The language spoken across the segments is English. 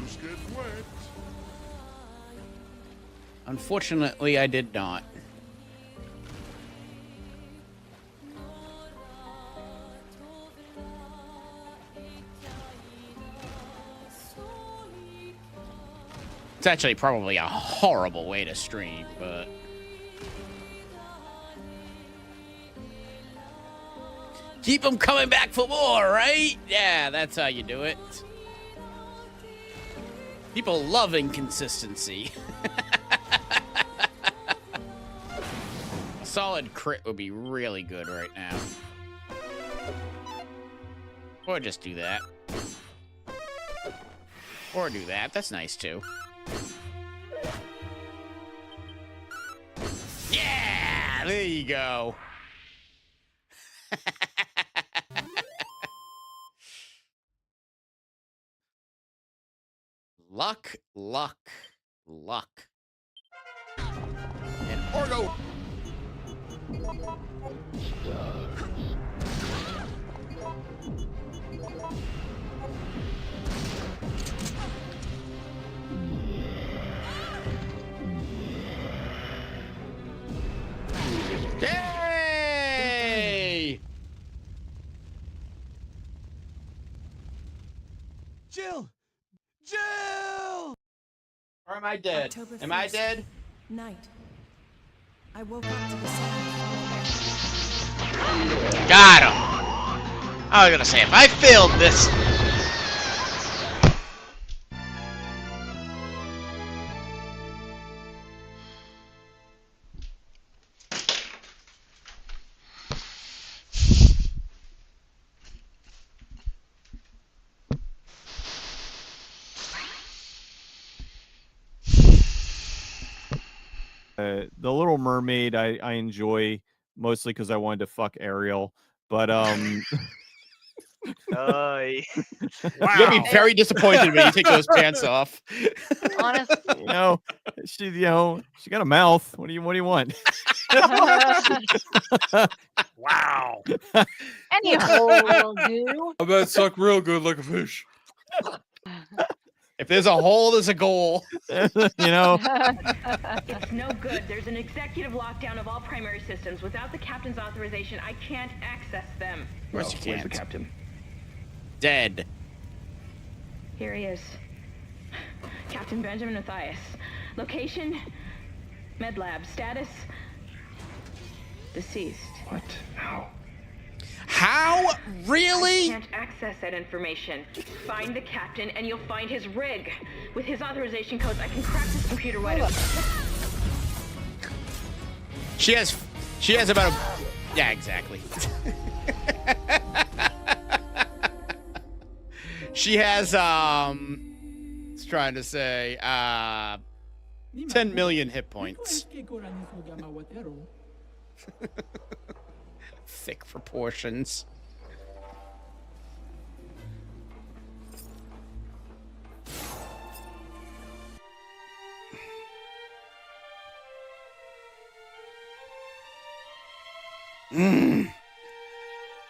just get wet. Unfortunately, I did not. It's actually probably a horrible way to stream, but... Keep them coming back for more, right? Yeah, that's how you do it. People love inconsistency. A solid crit would be really good right now. Or just do that. Or do that. That's nice, too. Yeah! There you go. Luck, luck, luck. And Orgo. Yay! Jill! Jill! Or am I dead? October Am I 1st, dead? Night. I woke up to the sound. Got him. I was gonna say, if I failed this... The Little Mermaid I enjoy mostly because I wanted to fuck Ariel, but Wow. You'll be very disappointed when you take those pants off. Honestly. She got a mouth. What do you want? Wow. Any hole will do. I bet suck real good like a fish. If there's a hole, there's a goal. It's no good. There's an executive lockdown of all primary systems. Without the captain's authorization, I can't access them. Of course you Where's can't. the captain? Dead. Here he is. Captain Benjamin Mathias. Location, med lab. Status, deceased. What? How? How? Really? I can't access that information. Find the captain and you'll find his rig. With his authorization codes, I can crack this computer wide open. She has about a... Yeah, exactly. She has, it's trying to say, 10 million hit points. Thick proportions.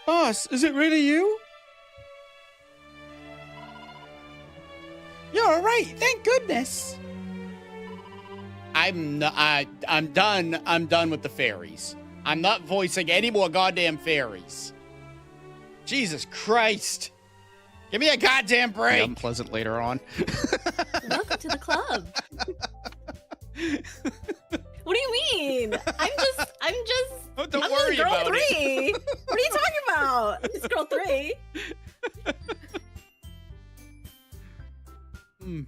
Boss, is it really you? You're all right. Thank goodness. I'm done. I'm done with the fairies. I'm not voicing any more goddamn fairies. Jesus Christ. Give me a goddamn break. Be unpleasant later on. Welcome to the club. What do you mean? I'm just. Oh, don't I'm worry just girl about 3. it. What are you talking about? I'm just girl 3.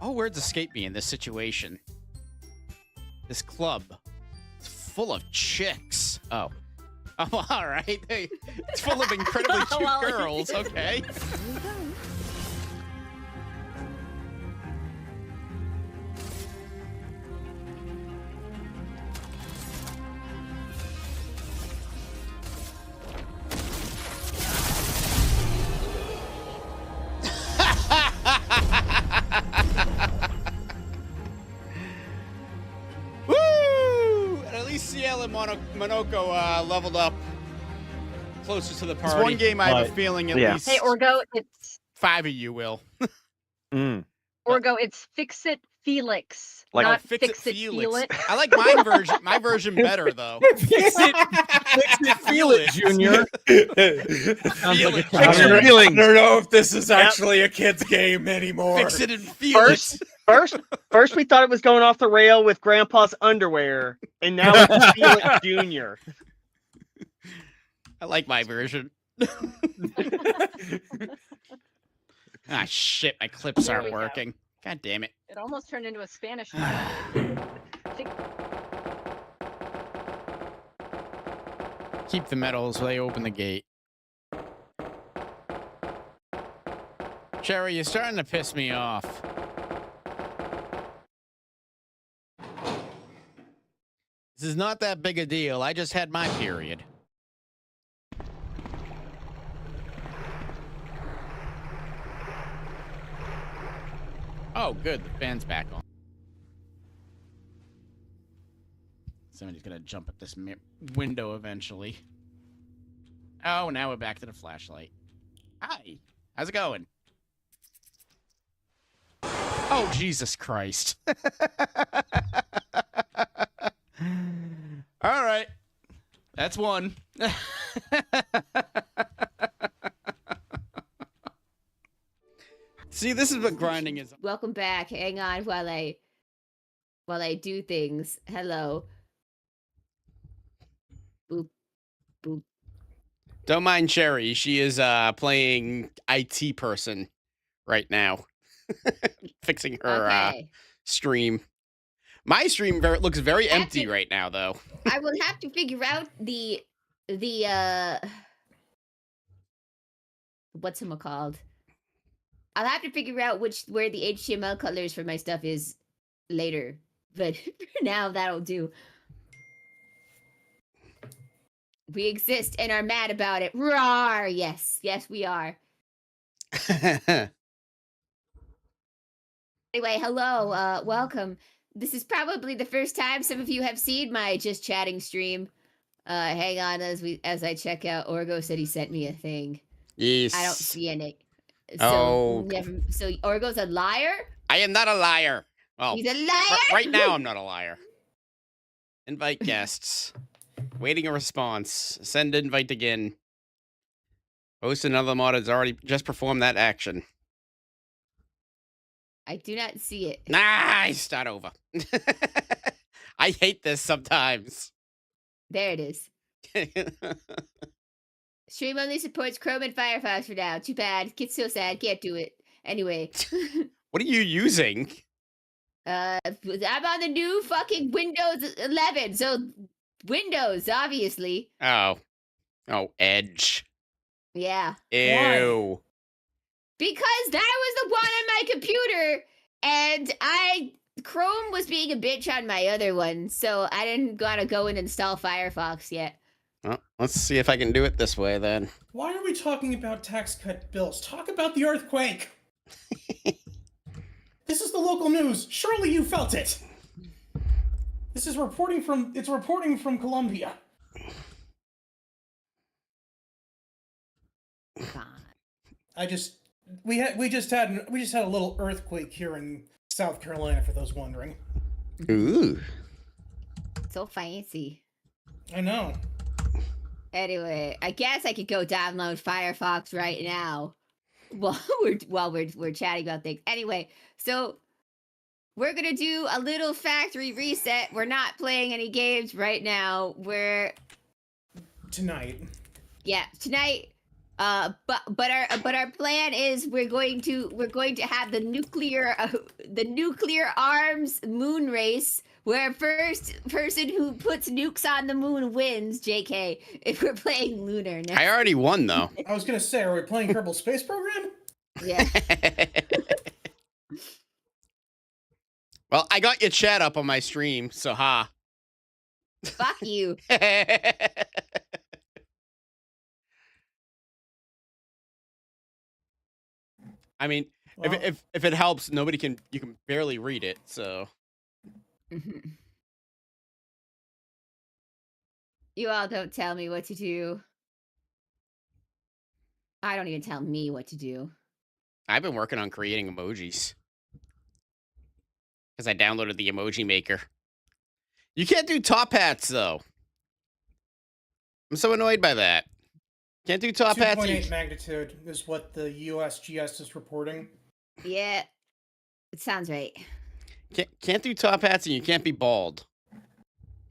All words escape me in this situation. This club. It's full of chicks. Oh. Oh, all right. It's full of incredibly cute Well, girls. Okay. Woo! And at least CL and Monoko leveled up closer to the party. There's one game I have a feeling at least Hey, Orgo, it's 5 of you will. Mm. Orgo, it's Fix It Felix, Like- not Fix Fix It Felix. I like my version. My version better though. Fix it, feel it, Junior. Sounds Feel like it. a I Fix your don't, challenge. feelings. I don't know if this is actually a kid's game anymore. Fix it and feel First, it. first we thought it was going off the rail with Grandpa's underwear, and now it's Felix Junior. I like my version. Ah, shit! My clips There aren't we go. working. God damn it! It almost turned into a Spanish. Keep the medals. They open the gate. Cherry, you're starting to piss me off. This is not that big a deal. I just had my period. Oh, good. The fan's back on. Somebody's gonna jump at this window eventually. Oh, now we're back to the flashlight. Hi. How's it going? Oh, Jesus Christ. All right. That's one. See, this is what grinding is. Welcome back. Hang on while I do things. Hello. Boop. Boop. Don't mind Cherry. She is playing IT person right now. Fixing her Okay. stream. My stream looks very empty right now, though. I will have to figure out the what's it called? I'll have to figure out where the HTML colors for my stuff is later. But for now, that'll do. We exist and are mad about it. Roar! Yes, yes, we are. Anyway, hello, welcome. This is probably the first time some of you have seen my just chatting stream. Hang on as I check out. Orgo said he sent me a thing. Yes. I don't see any. So Oh. so Orgo's a liar? I am not a liar. Well, He's a liar? right now I'm not a liar. Invite guests. Waiting a response. Send invite again. Host another mod has already just performed that action. I do not see it. Nice. Start over. I hate this sometimes. There it is. Stream only supports Chrome and Firefox for now. Too bad. Kid's so sad. Can't do it. Anyway. What are you using? I'm on the new fucking Windows 11. So Windows, obviously. Oh. Oh, Edge. Yeah. Ew. Because that was the one on my computer, and Chrome was being a bitch on my other one, so I didn't gotta go and install Firefox yet. Well, let's see if I can do it this way then. Why are we talking about tax cut bills? Talk about the earthquake. This is the local news. Surely you felt it. This is reporting from Colombia. We just had a little earthquake here in South Carolina, for those wondering. Ooh. So fancy. I know. Anyway, I guess I could go download Firefox right now while we're chatting about things. Anyway, so we're gonna do a little factory reset. We're not playing any games right now. Tonight. Yeah, tonight. But our plan is we're going to have the nuclear arms moon race, where first person who puts nukes on the moon wins. JK, if we're playing lunar now. I already won though. I was gonna say, are we playing Kerbal Space Program? Yeah. Well, I got your chat up on my stream, so ha. Fuck you. I mean, Well, if it helps, you can barely read it, so. You all don't tell me what to do. I don't even tell me what to do. I've been working on creating emojis because I downloaded the emoji maker. You can't do top hats though. I'm so annoyed by that. Can't do top hats. 2.8 magnitude is what the USGS is reporting. Yeah, it sounds right. Can't do top hats, and you can't be bald.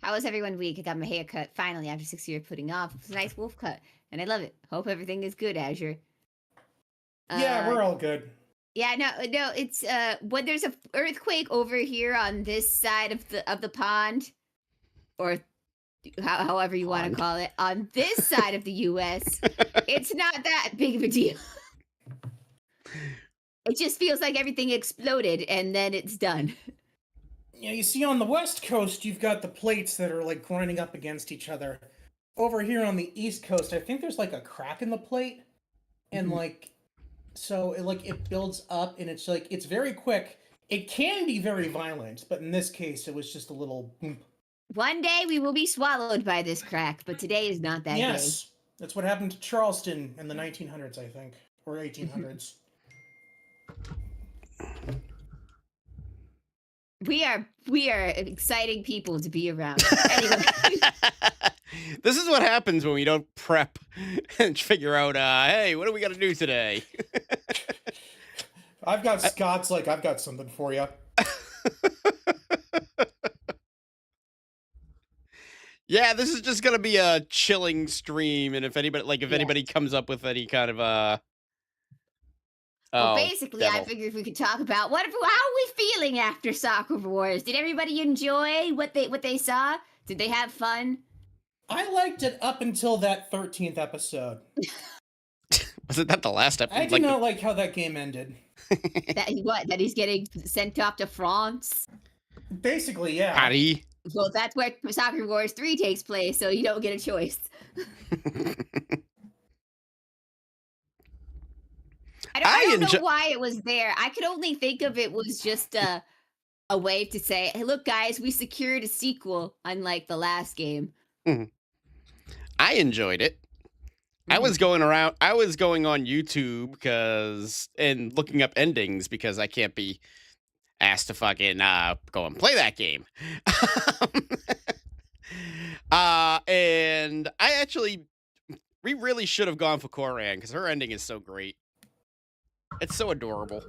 How was everyone week? I got my hair cut finally after 6 years putting off. It's a nice wolf cut, and I love it. Hope everything is good, Azure. Yeah, we're all good. Yeah, no, it's when there's a earthquake over here on this side of the pond, or however you want to call it, on this side of the U.S., it's not that big of a deal. It just feels like everything exploded and then it's done. Yeah, you see, on the West Coast, you've got the plates that are like grinding up against each other. Over here on the East Coast, I think there's like a crack in the plate, and so it builds up, and it's like it's very quick. It can be very violent, but in this case, it was just a little. One day we will be swallowed by this crack, but today is not that day. Yes, that's what happened to Charleston in the 1900s, I think, or 1800s. We are exciting people to be around. Anyway. This is what happens when we don't prep and figure out, hey, what do we got to do today? I've got Scott's I've got something for you. Yeah, this is just gonna be a chilling stream, and if anybody comes up with any kind of well, basically, I devil. figured we could talk about how are we feeling after Soccer Wars? Did everybody enjoy what they saw? Did they have fun? I liked it up until that 13th episode. Wasn't that the last episode? I did not like how that game ended. That he's getting sent off to France? Basically, yeah. Patty. Well, that's where Soccer Wars 3 takes place, so you don't get a choice. I don't know why it was there. I could only think of it was just a way to say, hey, look, guys, we secured a sequel, unlike the last game. I enjoyed it. I was going on YouTube and looking up endings because I can't be asked to fucking go and play that game. And we really should have gone for Koran because her ending is so great. It's so adorable.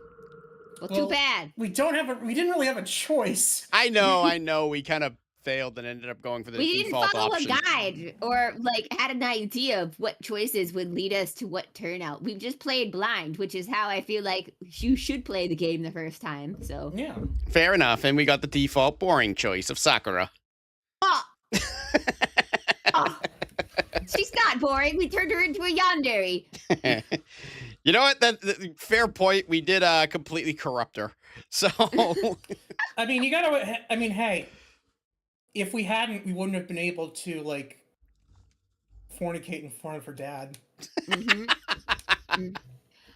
Well, too bad. We didn't really have a choice. I know. We kind of failed and ended up going for the default option. We didn't follow a guide or had an idea of what choices would lead us to what turnout. We've just played blind, which is how I feel like you should play the game the first time. So yeah, fair enough. And we got the default boring choice of Sakura. Oh. She's not boring. We turned her into a yandere. You know what? That fair point. We did completely corrupt her. So I mean, hey, if we hadn't, we wouldn't have been able to fornicate in front of her dad.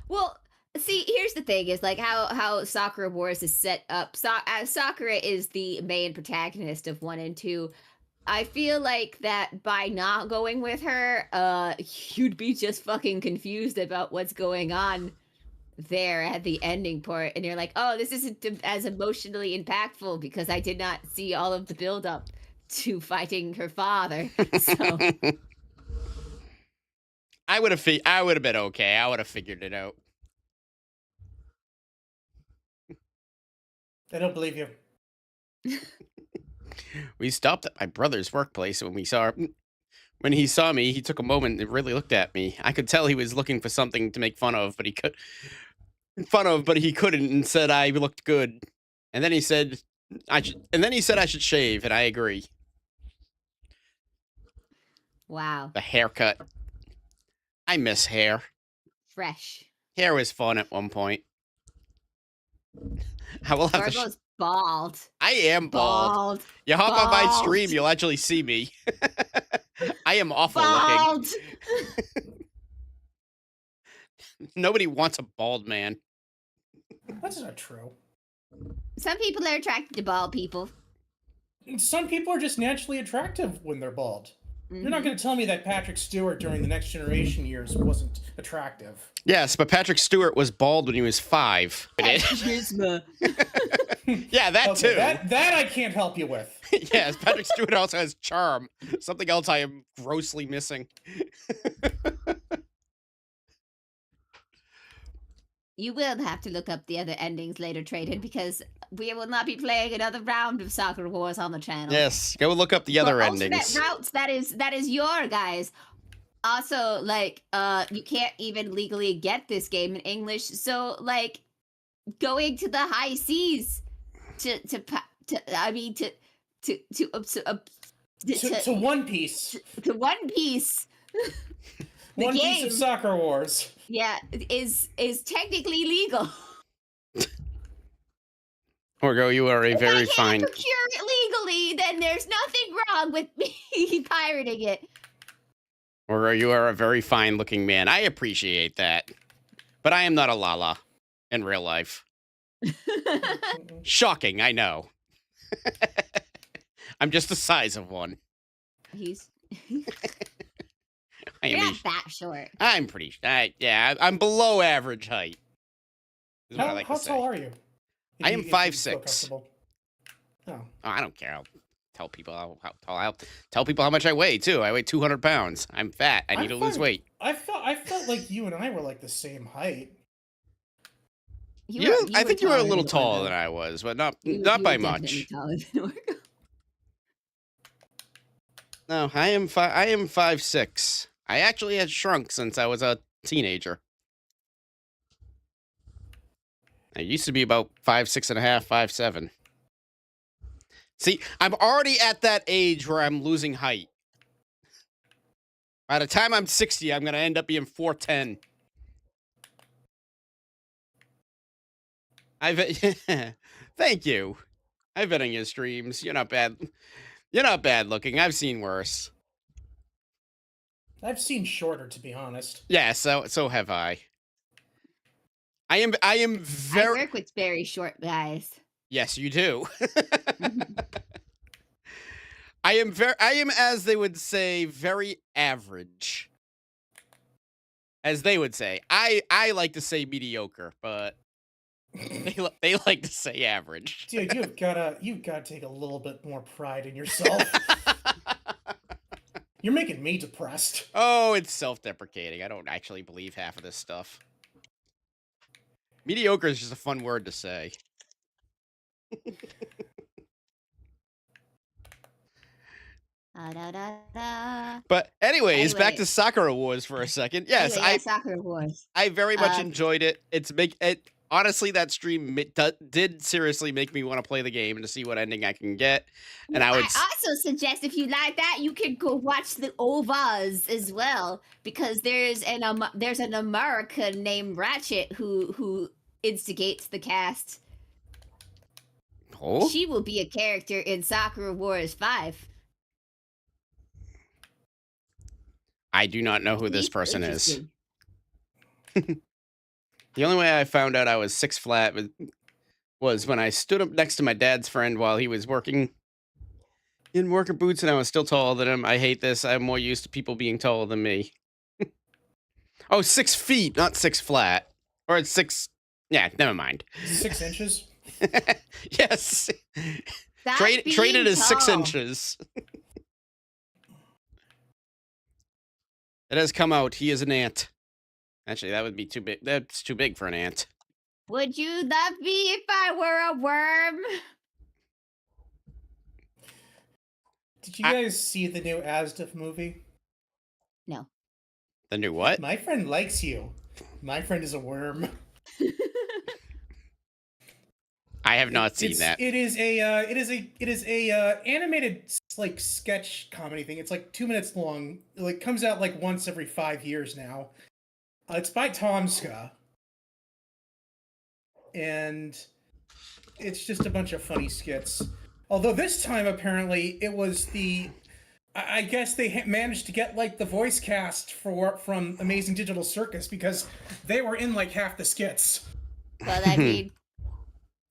Well, see, here's the thing: is how Sakura Wars is set up. Sakura is the main protagonist of 1 and 2. I feel like that by not going with her, you'd be just fucking confused about what's going on there at the ending part. And you're like, oh, this isn't as emotionally impactful because I did not see all of the build-up to fighting her father. So I would have been okay. I would have figured it out. I don't believe you. We stopped at my brother's workplace when he saw me, he took a moment and really looked at me. I could tell he was looking for something to make fun of, but he couldn't, and said I looked good. And then he said I should shave, and I agree. Wow. The haircut. I miss hair. Fresh. Hair was fun at one point. I will have Gargo's bald. I am bald. You hop on my stream, you'll actually see me. I am awful looking. Nobody wants a bald man. That's not true. Some people are attracted to bald people. Some people are just naturally attractive when they're bald. You're not going to tell me that Patrick Stewart during the Next Generation years wasn't attractive. Yes, but Patrick Stewart was bald when he was 5. Charisma. Yeah, that Okay, too. that I can't help you with. Yes, Patrick Stewart also has charm. Something else I am grossly missing. You will have to look up the other endings later, Traded, because we will not be playing another round of Soccer Wars on the channel. Yes, go look up the other For endings. alternate routes, that is your guys. Also, like, you can't even legally get this game in English, so like, going to the high seas to One Piece. to One Piece. The One game, Piece of Soccer Wars. yeah, is technically legal. Orgo, you are a If very I can't fine. procure it legally, then there's nothing wrong with me pirating it. Orgo, you are a very fine-looking man. I appreciate that, but I am not a Lala in real life. Shocking, I know. I'm just the size of one. He's I you're am. not that short. I'm pretty. Yeah, I'm below average height. Is what I like How to say. tall are you? I am If you feel 5'6". comfortable. Oh. Oh, I don't care. I'll tell people how tall. I'll tell people how much I weigh too. I weigh 200 pounds. I'm fat. I need to lose weight. I felt like you and I were like the same height. I think you were a little taller taller than I was, but not You by were definitely much. taller than Orgo. No, I am 5'6". I actually had shrunk since I was a teenager. I used to be about 5'6.5", 5'7". See, I'm already at that age where I'm losing height. By the time I'm 60, I'm gonna end up being 4'10". Thank you. I've been in your streams. You're not bad. You're not bad looking. I've seen worse. I've seen shorter, to be honest. Yeah, so have I. I am I very. work with very short guys. Yes, you do. I am, as they would say, very average. As they would say. I like to say mediocre, but they like to say average. Dude, you've gotta take a little bit more pride in yourself. You're making me depressed. Oh, it's self-deprecating. I don't actually believe half of this stuff. Mediocre is just a fun word to say. But anyways, back to Soccer Wars for a second. Yes, anyway, Soccer Wars. I very much enjoyed it. Honestly, that stream did seriously make me want to play the game and to see what ending I can get. And I would also suggest, if you like that, you could go watch the OVAs as well, because there's an American named Ratchet who instigates the cast. Oh? She will be a character in Soccer Wars 5. I do not know who this person is. The only way I found out I was 6 flat was when I stood up next to my dad's friend while he was working in worker boots and I was still taller than him. I hate this. I'm more used to people being taller than me. Oh, 6 feet, not 6 flat. Or it's 6... Yeah, never mind. 6 inches? Yes. Traded as 6 inches. It has come out. He is an ant. Actually, that would be too big. That's too big for an ant. Would you love me if I were a worm? Did you guys see the new Asdif movie? No. The new what? My friend likes you. My friend is a worm. I have not seen that. It is a animated like sketch comedy thing. It's like 2 minutes long. It like comes out like once every 5 years now. It's by Tomska. And it's just a bunch of funny skits. Although this time, apparently, it was the... I guess they managed to get, like, the voice cast from Amazing Digital Circus, because they were in, like, half the skits. Well, I mean,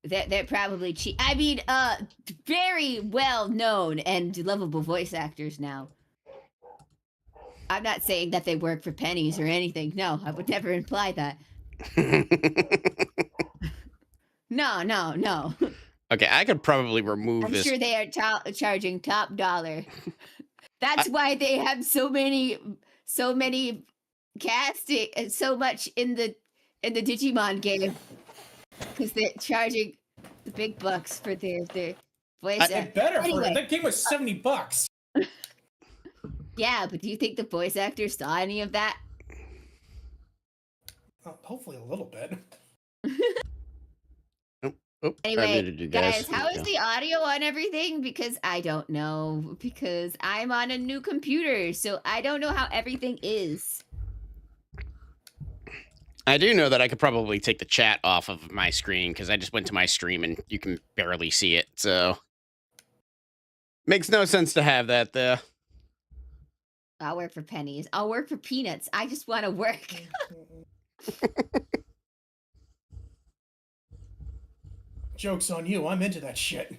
they're probably cheap. I mean, very well-known and lovable voice actors now. I'm not saying that they work for pennies or anything. No, I would never imply that. No. Okay, I could probably remove I'm this. sure they are charging top dollar. That's why they have so many casting and so much in the Digimon game, because they're charging the big bucks for their voice actor. It better for Anyway, that game was $70. yeah, but do you think the voice actor saw any of that? Hopefully a little bit. Oop, I Anyway, muted you guys, how is Yeah. the audio on everything? Because I don't know. Because I'm on a new computer, so I don't know how everything is. I do know that I could probably take the chat off of my screen because I just went to my stream and you can barely see it. So makes no sense to have that there. I'll work for pennies. I'll work for peanuts. I just want to work. Joke's on you. I'm into that shit.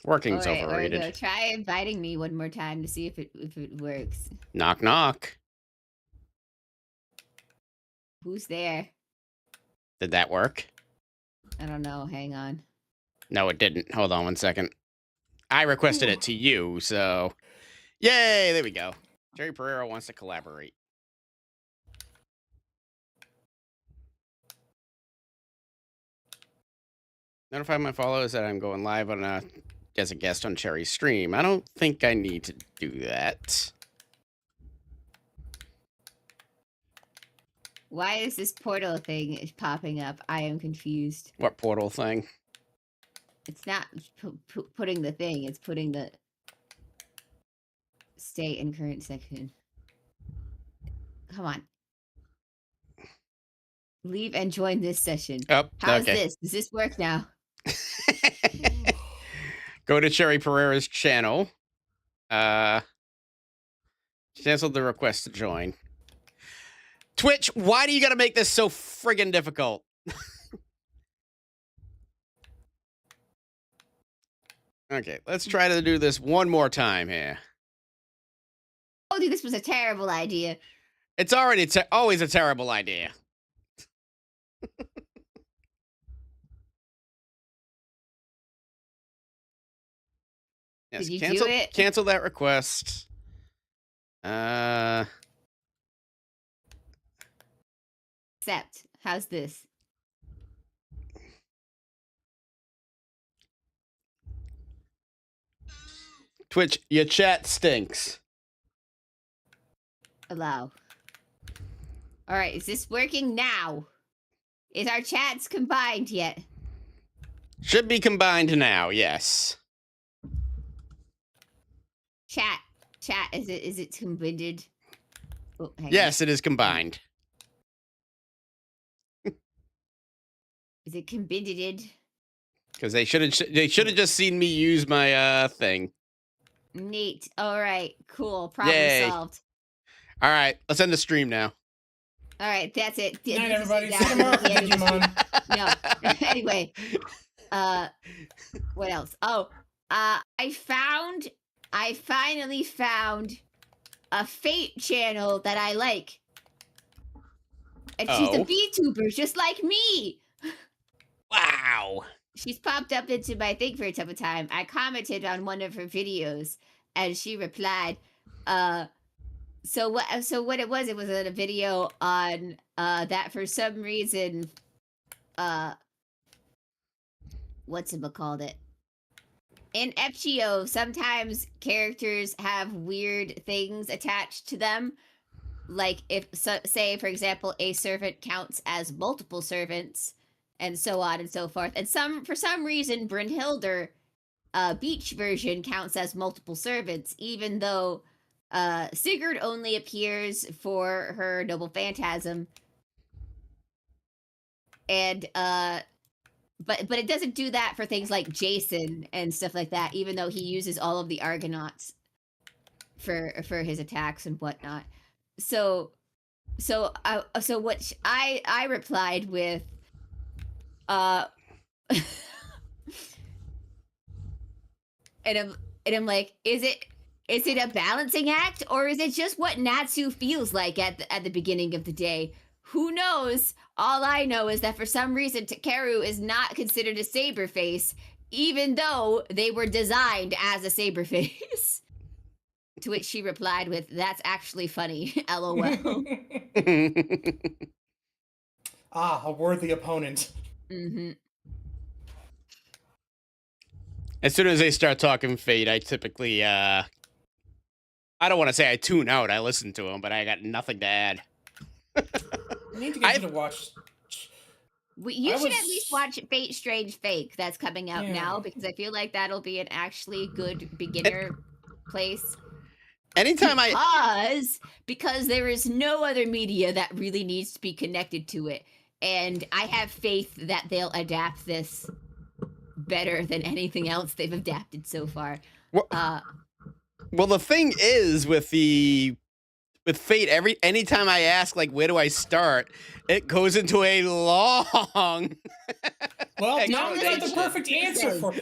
Working's Alright, overrated. Orgo, try inviting me one more time to see if it works. Knock knock. Who's there? Did that work? I don't know. Hang on. No, it didn't. Hold on 1 second. I requested it to you, so yay! There we go. Jerry Pereira wants to collaborate. Notify my followers that I'm going live on as a guest on Cherry's stream. I don't think I need to do that. Why is this portal thing popping up? I am confused. What portal thing? It's not putting the thing. It's putting the stay in current section. Come on. Leave and join this session. Oh, How's okay. this? Does this work now? Go to Cherry Pereira's channel. Canceled the request to join. Twitch, why do you gotta make this so friggin' difficult? Okay, let's try to do this one more time here. I told you this was a terrible idea. It's already always a terrible idea. Yes, Did you cancel, do it? cancel that request. Accept. How's this? Twitch, your chat stinks. Allow. All right, is this working now? Is our chats combined yet? Should be combined now, yes. Chat, is it combined? Oh, hang on. Yes, it is combined. Is it combined? Because they should have just seen me use my thing. Neat. All right, cool. Problem Yay. solved. All right, let's end the stream now. All right, that's it. Good night, This is everybody. See you exactly tomorrow for the end of the Digimon. No. Anyway, what else? Oh, I finally found a Fate channel that I like. And she's a Oh. VTuber just like me. Wow. She's popped up into my thing for a couple time. I commented on one of her videos and she replied, so what it was a video on that for some reason whatchamacallit? In FGO, sometimes characters have weird things attached to them. Like if say for example a servant counts as multiple servants and so on and so forth. And for some reason Brynhildr beach version counts as multiple servants, even though Sigurd only appears for her noble phantasm. And but it doesn't do that for things like Jason and stuff like that, even though he uses all of the Argonauts for his attacks and whatnot. So what I replied with and I'm like, is it Is it a balancing act, or is it just what Natsu feels like at the beginning of the day? Who knows? All I know is that for some reason Takeru is not considered a saber face, even though they were designed as a saber face. To which she replied with, "That's actually funny, lol." Ah, a worthy opponent. Mm-hmm. As soon as they start talking Fate, I typically, I don't want to say I tune out. I listen to them, but I got nothing to add. I need to get you to watch. You should at least watch Fate Strange Fake that's coming out now, because I feel like that'll be an actually good beginner place. Anytime because there is no other media that really needs to be connected to it. And I have faith that they'll adapt this better than anything else they've adapted so far. Well, the thing is with Fate, anytime I ask like where do I start, it goes into a long. Well, now that's the perfect answer for.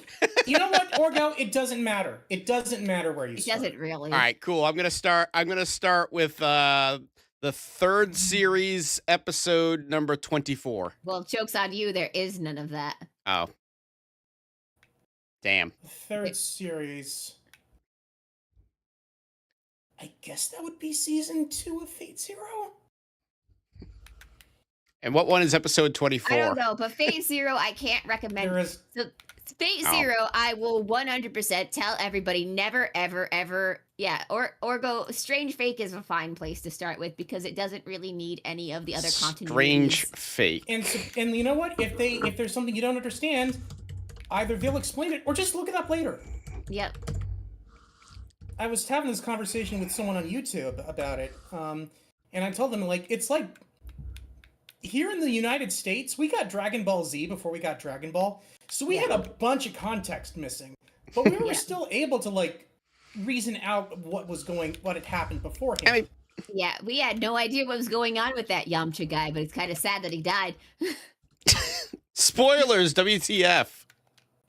You know what, Orgo? It doesn't matter. It doesn't matter where you start. It doesn't really. All right, cool. I'm gonna start with the third series, episode number 24. Well, joke's on you. There is none of that. Oh, damn. Third series. I guess that would be season 2 of Fate Zero. And what one is episode 24? I don't know, but Fate Zero, I can't recommend. So, Fate Zero, I will 100% tell everybody never, ever, ever, or go. Strange Fake is a fine place to start with because it doesn't really need any of the other continuities. Strange Fake. And you know what? If there's something you don't understand, either they'll explain it or just look it up later. Yep. I was having this conversation with someone on YouTube about it, and I told them, like, it's like, here in the United States, we got Dragon Ball Z before we got Dragon Ball, so we had a bunch of context missing, but we were still able to, like, reason out what had happened beforehand. I mean, yeah, we had no idea what was going on with that Yamcha guy, but it's kind of sad that he died. Spoilers, WTF.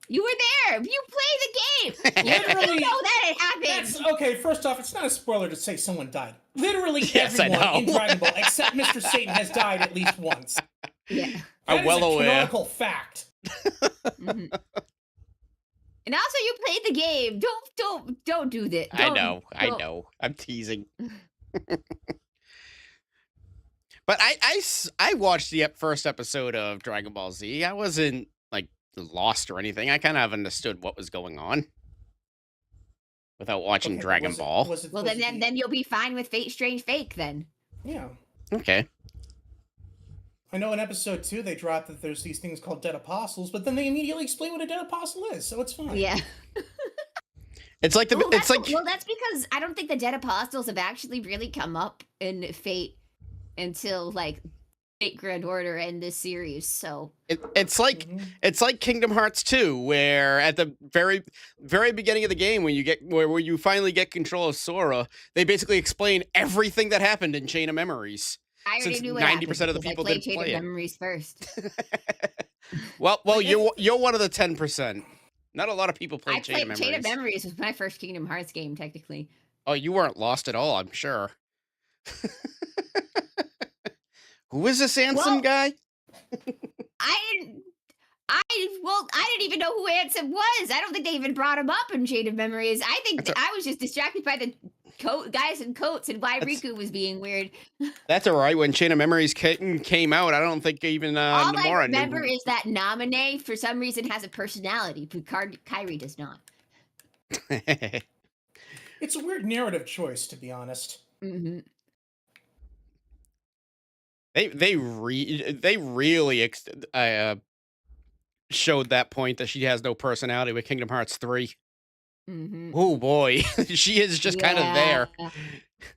You were there. You played the game. You didn't know that it happened. Okay, first off, it's not a spoiler to say someone died. Literally Yes, everyone in Dragon Ball, except Mr. Satan, has died at least once. Yeah. I'm well aware. Canonical fact. Mm-hmm. And also, you played the game. Don't do that. I know. I'm teasing. But I watched the first episode of Dragon Ball Z. I wasn't like lost or anything. I kind of understood what was going on without watching Dragon Ball. Then you'll be fine with Fate Strange Fake then. Yeah. Okay. I know in episode 2 they dropped that there's these things called dead apostles, but then they immediately explain what a dead apostle is, so it's fine. Yeah. It's like well, that's because I don't think the dead apostles have actually really come up in Fate until like Fate Grand Order and this series. So it's like Kingdom Hearts 2, where at the very beginning of the game, when you get where you finally get control of Sora, they basically explain everything that happened in Chain of Memories. I already knew what 90% of the people didn't Chain play of it. Memories first. well, you're one of the 10%. Not a lot of people play Chain of Memories. Chain of Memories was my first Kingdom Hearts game, technically. Oh, you weren't lost at all, I'm sure. Who is this Ansem guy? I didn't even know who Ansem was. I don't think they even brought him up in Chain of Memories. I think I was just distracted by the guys in coats and why Riku was being weird. That's all right. When Chain of Memories came out, I don't think even all Nomura I remember knew. is that Naminé, for some reason, has a personality, but Kairi does not. It's a weird narrative choice, to be honest. Mm-hmm. They really showed that point that she has no personality with Kingdom Hearts 3. Mm-hmm. Oh boy, she is just kind of there.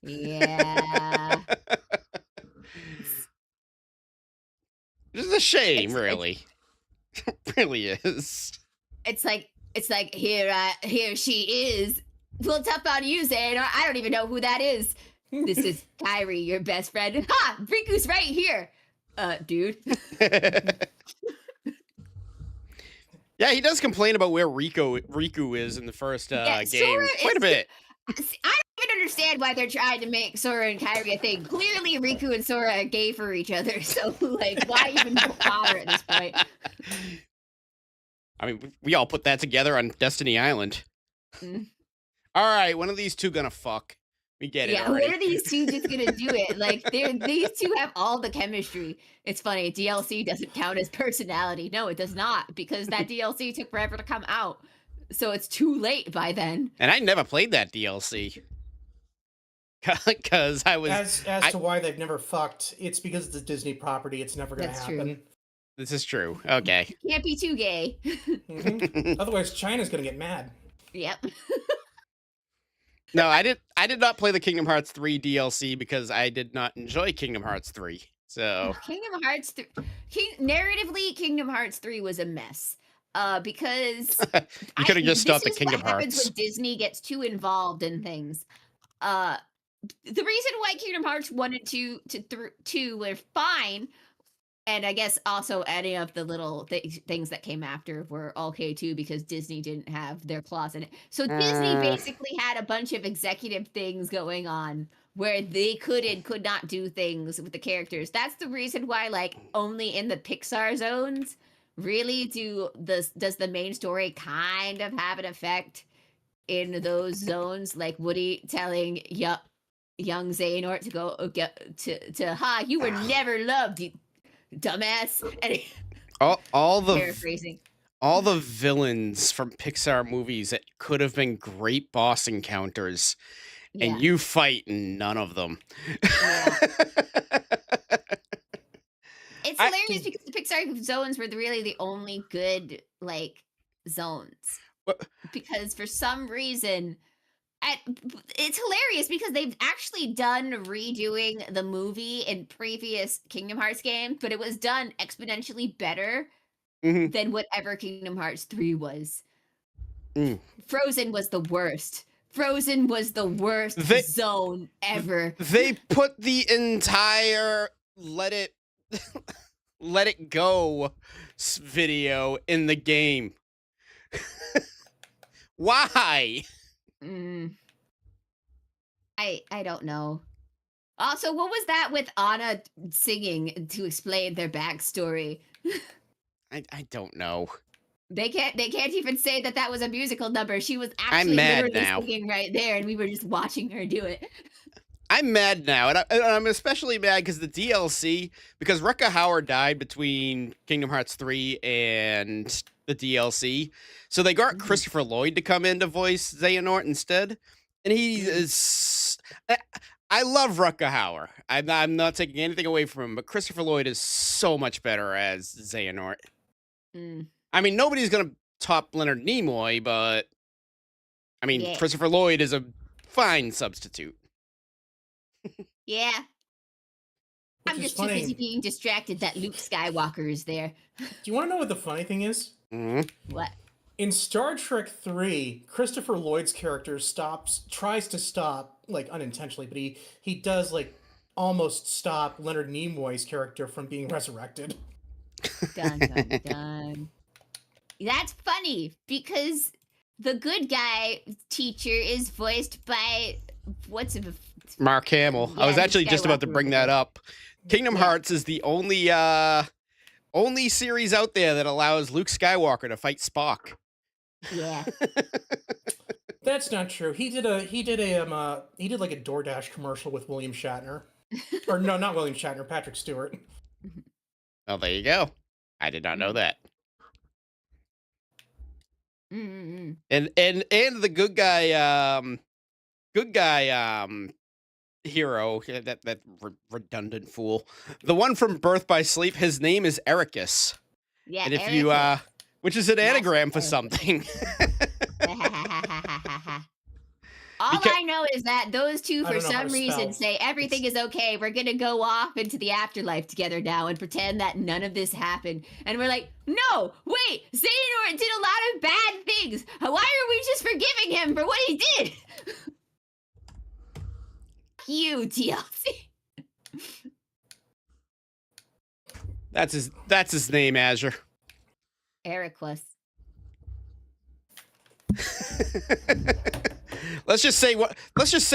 Yeah. This is a shame, really. It really is. It's like here she is. Well, tough on you, Zane. I don't even know who that is. This is Kairi, your best friend. Ha! Riku's right here. Dude. Yeah, he does complain about where Riku is in the first game Sora quite a bit. See, I don't even understand why they're trying to make Sora and Kairi a thing. Clearly, Riku and Sora are gay for each other, so like, why even bother at this point? I mean, we all put that together on Destiny Island. Mm. All right, when are these two gonna fuck? We get it Yeah, already. when are these two just gonna do it? Like, these two have all the chemistry. It's funny, DLC doesn't count as personality. No, it does not, because that DLC took forever to come out. So it's too late by then. And I never played that DLC. Because I was... As to why they've never fucked, it's because it's a Disney property. It's never going to That's happen. true. This is true. Okay. Can't be too gay. Otherwise, China's going to get mad. Yep. No, I did not play the Kingdom Hearts 3 DLC because I did not enjoy Kingdom Hearts 3. So Kingdom Hearts 3, narratively, Kingdom Hearts 3 was a mess. Because you could have just stopped this at Kingdom is what happens Hearts. when Disney gets too involved in things. The reason why Kingdom Hearts 1 and 2 were fine, and I guess also any of the little things that came after were okay too, because Disney didn't have their claws in it. So Disney basically had a bunch of executive things going on where they could and could not do things with the characters. That's the reason why, like, only in the Pixar zones really does the main story kind of have an effect in those zones, like Woody telling young Xehanort to go ha, you were never loved, you dumbass. And all the paraphrasing. All the villains from Pixar movies that could have been great boss encounters, and you fight none of them. Yeah. It's hilarious because the Pixar zones were really the only good, like, zones. Because for some reason, it's hilarious because they've actually done redoing the movie in previous Kingdom Hearts games, but it was done exponentially better than whatever Kingdom Hearts 3 was. Frozen was the worst. Frozen was the worst zone ever. They put the entire let it go video in the game. Why? I don't know. Also, what was that with Anna singing to explain their backstory? I don't know. They can't even say that was a musical number. She was actually I'm mad literally now. singing right there, and we were just watching her do it. I'm mad now, and I'm especially mad because the DLC, because Rucka Hauer died between Kingdom Hearts 3 and the DLC, so they got Christopher Lloyd to come in to voice Xehanort instead, and he is... I love Rucka Hauer. I'm not taking anything away from him, but Christopher Lloyd is so much better as Xehanort. I mean, nobody's going to top Leonard Nimoy, but I mean, Christopher Lloyd is a fine substitute. Yeah. I'm just too busy being distracted that Luke Skywalker is there. Do you want to know what the funny thing is? What? In Star Trek 3, Christopher Lloyd's character tries to stop, like, unintentionally, but he does, like, almost stop Leonard Nimoy's character from being resurrected. Dun, dun, dun. That's funny, because the good guy teacher is voiced by, Mark Hamill. I was actually just about to bring that up. Kingdom Hearts is the only series out there that allows Luke Skywalker to fight Spock. Yeah. That's not true. He did like a DoorDash commercial with William Shatner. Or no, not William Shatner, Patrick Stewart. Oh, there you go. I did not know that. And the good guy hero, that redundant fool, the one from Birth by Sleep, his name is Ericus. Yeah, and if you which is an anagram for something. All I know is that those two, for some reason, say everything is okay. We're gonna go off into the afterlife together now and pretend that none of this happened. And we're like, no, wait, Xehanort did a lot of bad things. Why are we just forgiving him for what he did? You, DLC. That's his name, Azure. Ericus. Let's just say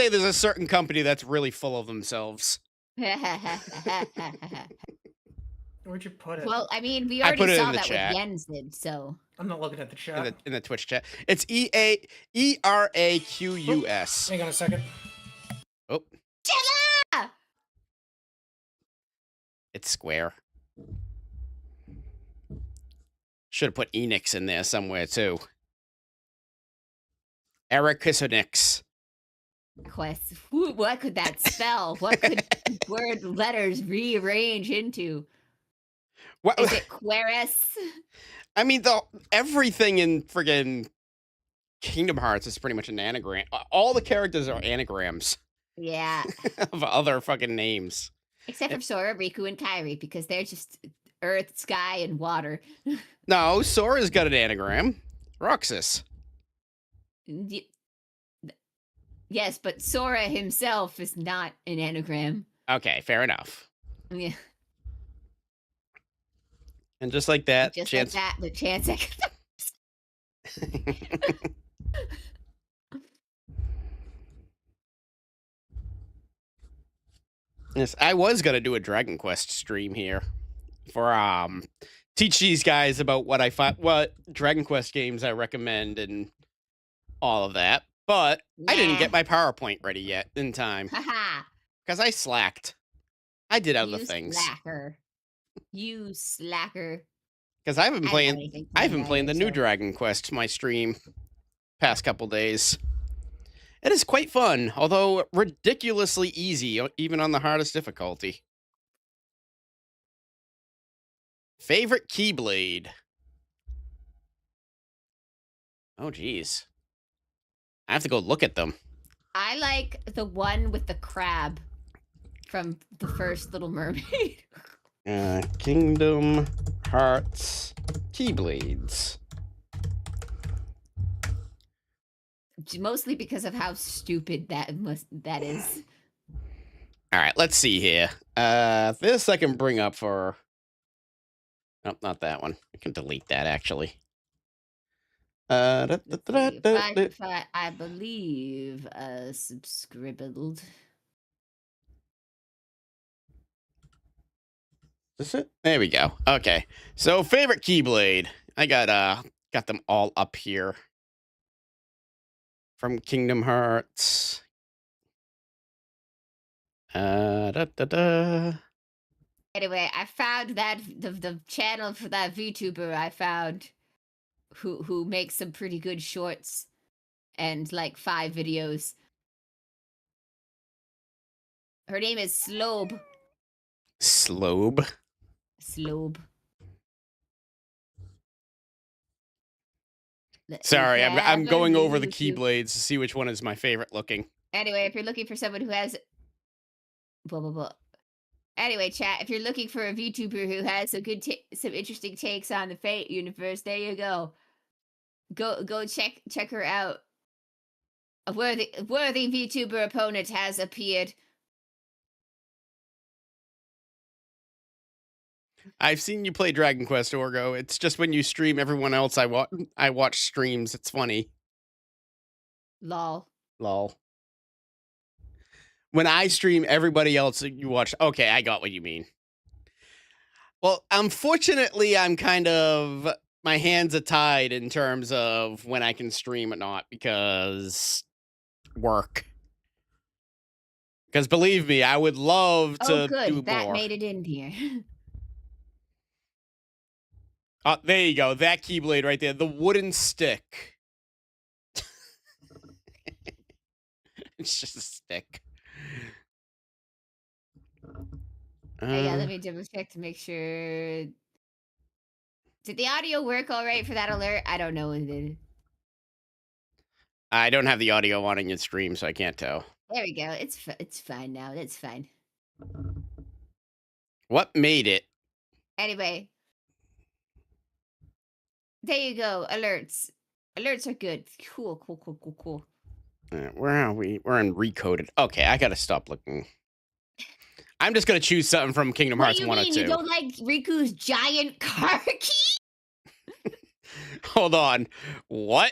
there's a certain company that's really full of themselves. Where'd you put it? Well, I mean, we I already put it in saw the that chat. what Jens did, so. I'm not looking at the chat. In the Twitch chat. It's ERAQUS. Hang on a second. Oh. Jenna! It's square. Should have put Enix in there somewhere too. Ericusonix. Quest. What could that spell? What could word letters rearrange into? What? Is it Queris? I mean, everything in friggin' Kingdom Hearts is pretty much an anagram. All the characters are anagrams Yeah. of other fucking names. Except for Sora, Riku, and Kairi, because they're just earth, sky, and water. No, Sora's got an anagram. Roxas. Yes, but Sora himself is not an anagram. Okay, fair enough. Yeah. And just like that, Just Chance. like that, the chance I Yes, I was gonna do a Dragon Quest stream here for teach these guys about what Dragon Quest games I recommend and all of that. But I didn't get my PowerPoint ready yet in time Haha. because I slacked. I did other You things slacker. You slacker. because I've been I don't know playing. anything I've from been playing the new so- Dragon Quest my stream past couple days. It is quite fun, although ridiculously easy, even on the hardest difficulty. Favorite Keyblade? Oh, geez. I have to go look at them. I like the one with the crab from the first Little Mermaid. Kingdom Hearts Keyblades. Mostly because of how stupid that is. All right, let's see here. This I can bring up for... Nope, not that one. I can delete that, actually. If I believe subscribbled. Is it? There we go. Okay. So, favorite Keyblade. I got them all up here. From Kingdom Hearts. Anyway, I found that the channel for that VTuber I found who makes some pretty good shorts and like 5 videos. Her name is Slobe. Slobe. Slobe. Sorry, I'm going over the YouTube. Keyblades to see which one is my favorite looking. Anyway, if you're looking for someone who has blah blah blah. Anyway, chat, if you're looking for a VTuber who has some good some interesting takes on the Fate universe, there you go. Go check her out. A worthy VTuber opponent has appeared. I've seen you play Dragon Quest, Orgo. It's just when you stream everyone else I watch streams. It's funny. Lol. Lol. When I stream everybody else you watch. Okay, I got what you mean. Well, unfortunately, I'm kind of... My hands are tied in terms of when I can stream or not because work. Because believe me, I would love to Oh, good. do That more. made it in here. Oh, there you go. That Keyblade right there. The wooden stick. It's just a stick. Yeah, let me double check to make sure. Did the audio work all right for that alert? I don't know what it did. I don't have the audio on in your stream, so I can't tell. There we go. It's fine now. That's fine. What made it? Anyway. There you go. Alerts. Alerts are good. Cool. Where are we? We're in Recoded. Okay, I gotta stop looking. I'm just gonna choose something from Kingdom What Hearts do you 1 mean? or 2. You don't like Riku's giant car key? Hold on. What?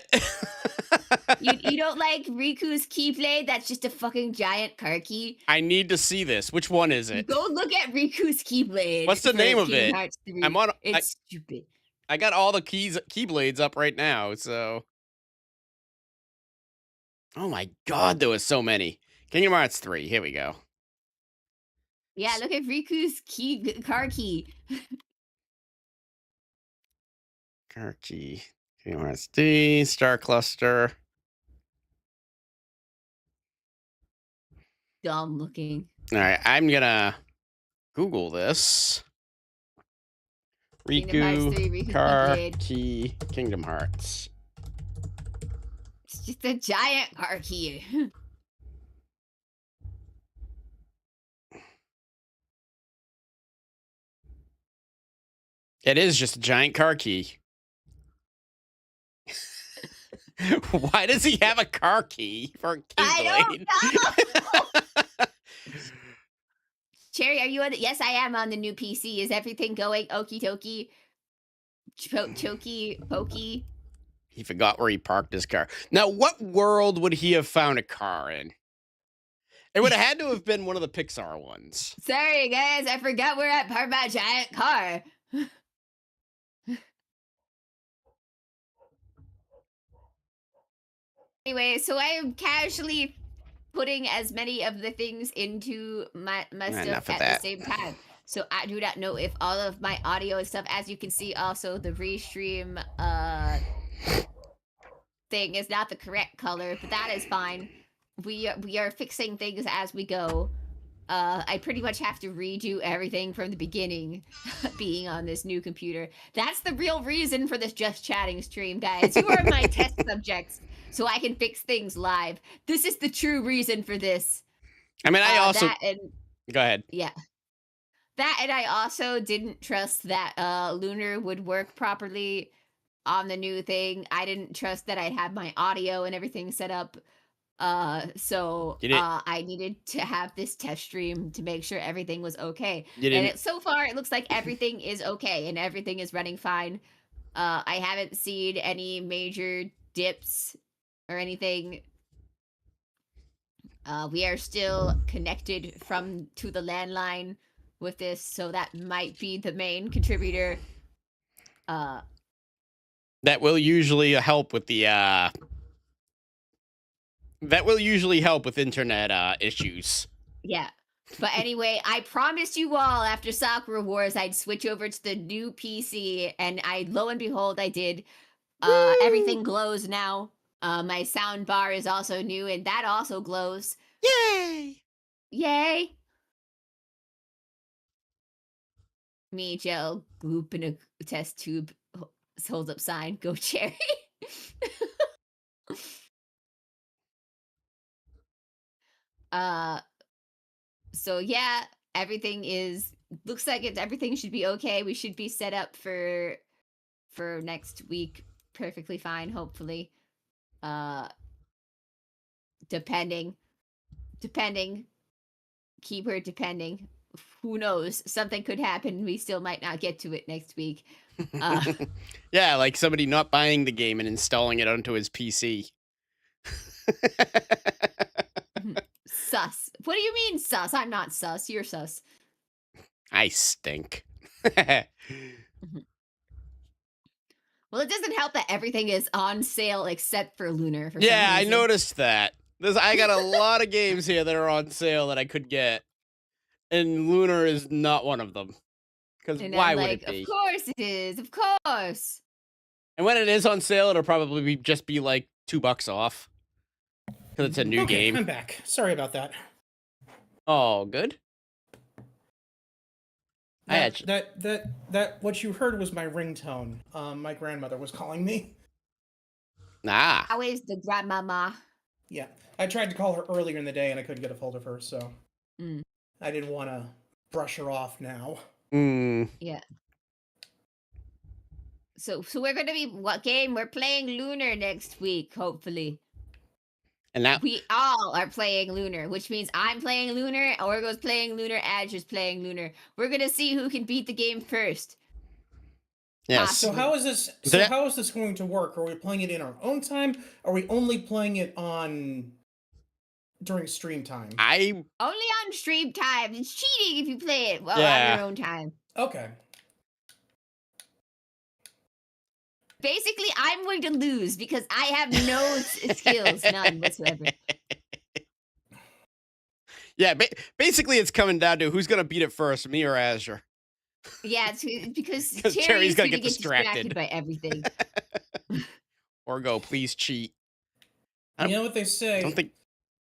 You don't like Riku's Keyblade? That's just a fucking giant car key. I need to see this. Which one is it? Go look at Riku's Keyblade. What's the for name of Kingdom it? Hearts 3. I'm on. It's stupid. I got all the keyblades up right now. So. Oh my god, there was so many. Kingdom Hearts 3. Here we go. Yeah, look at Riku's car key. Car key. Kingdom Hearts 3. Star Cluster. Dumb looking. All right, I'm gonna Google this. Kingdom Hearts 3, Riku Riku car Keyblade. key Kingdom Hearts. It's just a giant car key. It is just a giant car key. Why does he have a car key for a I keyblade? Cherry, are you on? Yes, I am on the new PC. Is everything going okie dokie? Choky pokey. He forgot where he parked his car. Now, what world would he have found a car in? It would have had to have been one of the Pixar ones. Sorry, guys, I forgot where I parked my giant car. Anyway, so I am casually putting as many of the things into my Enough stuff of at that. the same time. So I do not know if all of my audio and stuff, as you can see, also the restream thing is not the correct color, but that is fine. We are fixing things as we go. I pretty much have to redo everything from the beginning, being on this new computer. That's the real reason for this Just Chatting stream, guys. You are my test subjects, so I can fix things live. This is the true reason for this. I mean, I also... Go ahead. Yeah. That, and I also didn't trust that Lunar would work properly on the new thing. I didn't trust that I'd have my audio and everything set up. So I needed to have this test stream to make sure everything was okay. And so far, it looks like everything is okay and everything is running fine. I haven't seen any major dips or anything. We are still connected to the landline with this, so that might be the main contributor. That will usually help with the internet issues. Yeah. But anyway, I promised you all after Sakura Wars I'd switch over to the new PC, and lo and behold, I did. Everything glows now. My sound bar is also new, and that also glows. Yay! Yay! Me, Gel, goop in a test tube, holds up sign, go Cherry. So yeah, everything looks like everything should be okay. We should be set up for next week perfectly fine, hopefully. Depending, keyword depending. Who knows? Something could happen. We still might not get to it next week. Yeah, like somebody not buying the game and installing it onto his PC. Sus. What do you mean sus? I'm not sus. You're sus. I stink. Well, it doesn't help that everything is on sale except for Lunar. For Yeah, some I reason. noticed that. I got a lot of games here that are on sale that I could get, and Lunar is not one of them. Because why would it be? Of course it is. Of course. And when it is on sale, it'll probably just be like $2 off. Because it's a new game. I'm back. Sorry about that. Oh, good. That what you heard was my ringtone. My grandmother was calling me. Ah. How is the grandmama? Yeah, I tried to call her earlier in the day and I couldn't get a hold of her, so I didn't want to brush her off now. Yeah. So we're gonna be what game? We're playing Lunar next week, hopefully. And that we all are playing Lunar, which means I'm playing Lunar, Orgo's playing Lunar, Azure's playing Lunar. We're gonna see who can beat the game first. Yes. So how is this? So That- how is this going to work? Are we playing it in our own time? Are we only playing it on during stream time? I Only on stream time. It's cheating if you play it on Yeah. your own time. Okay. Basically, I'm going to lose because I have no skills, none whatsoever. Yeah, basically it's coming down to who's gonna beat it first, me or Azure. Yeah, it's because 'Cause Cherry's Cherry's going gonna to get distracted. by everything. Or go, please cheat. You know what they say?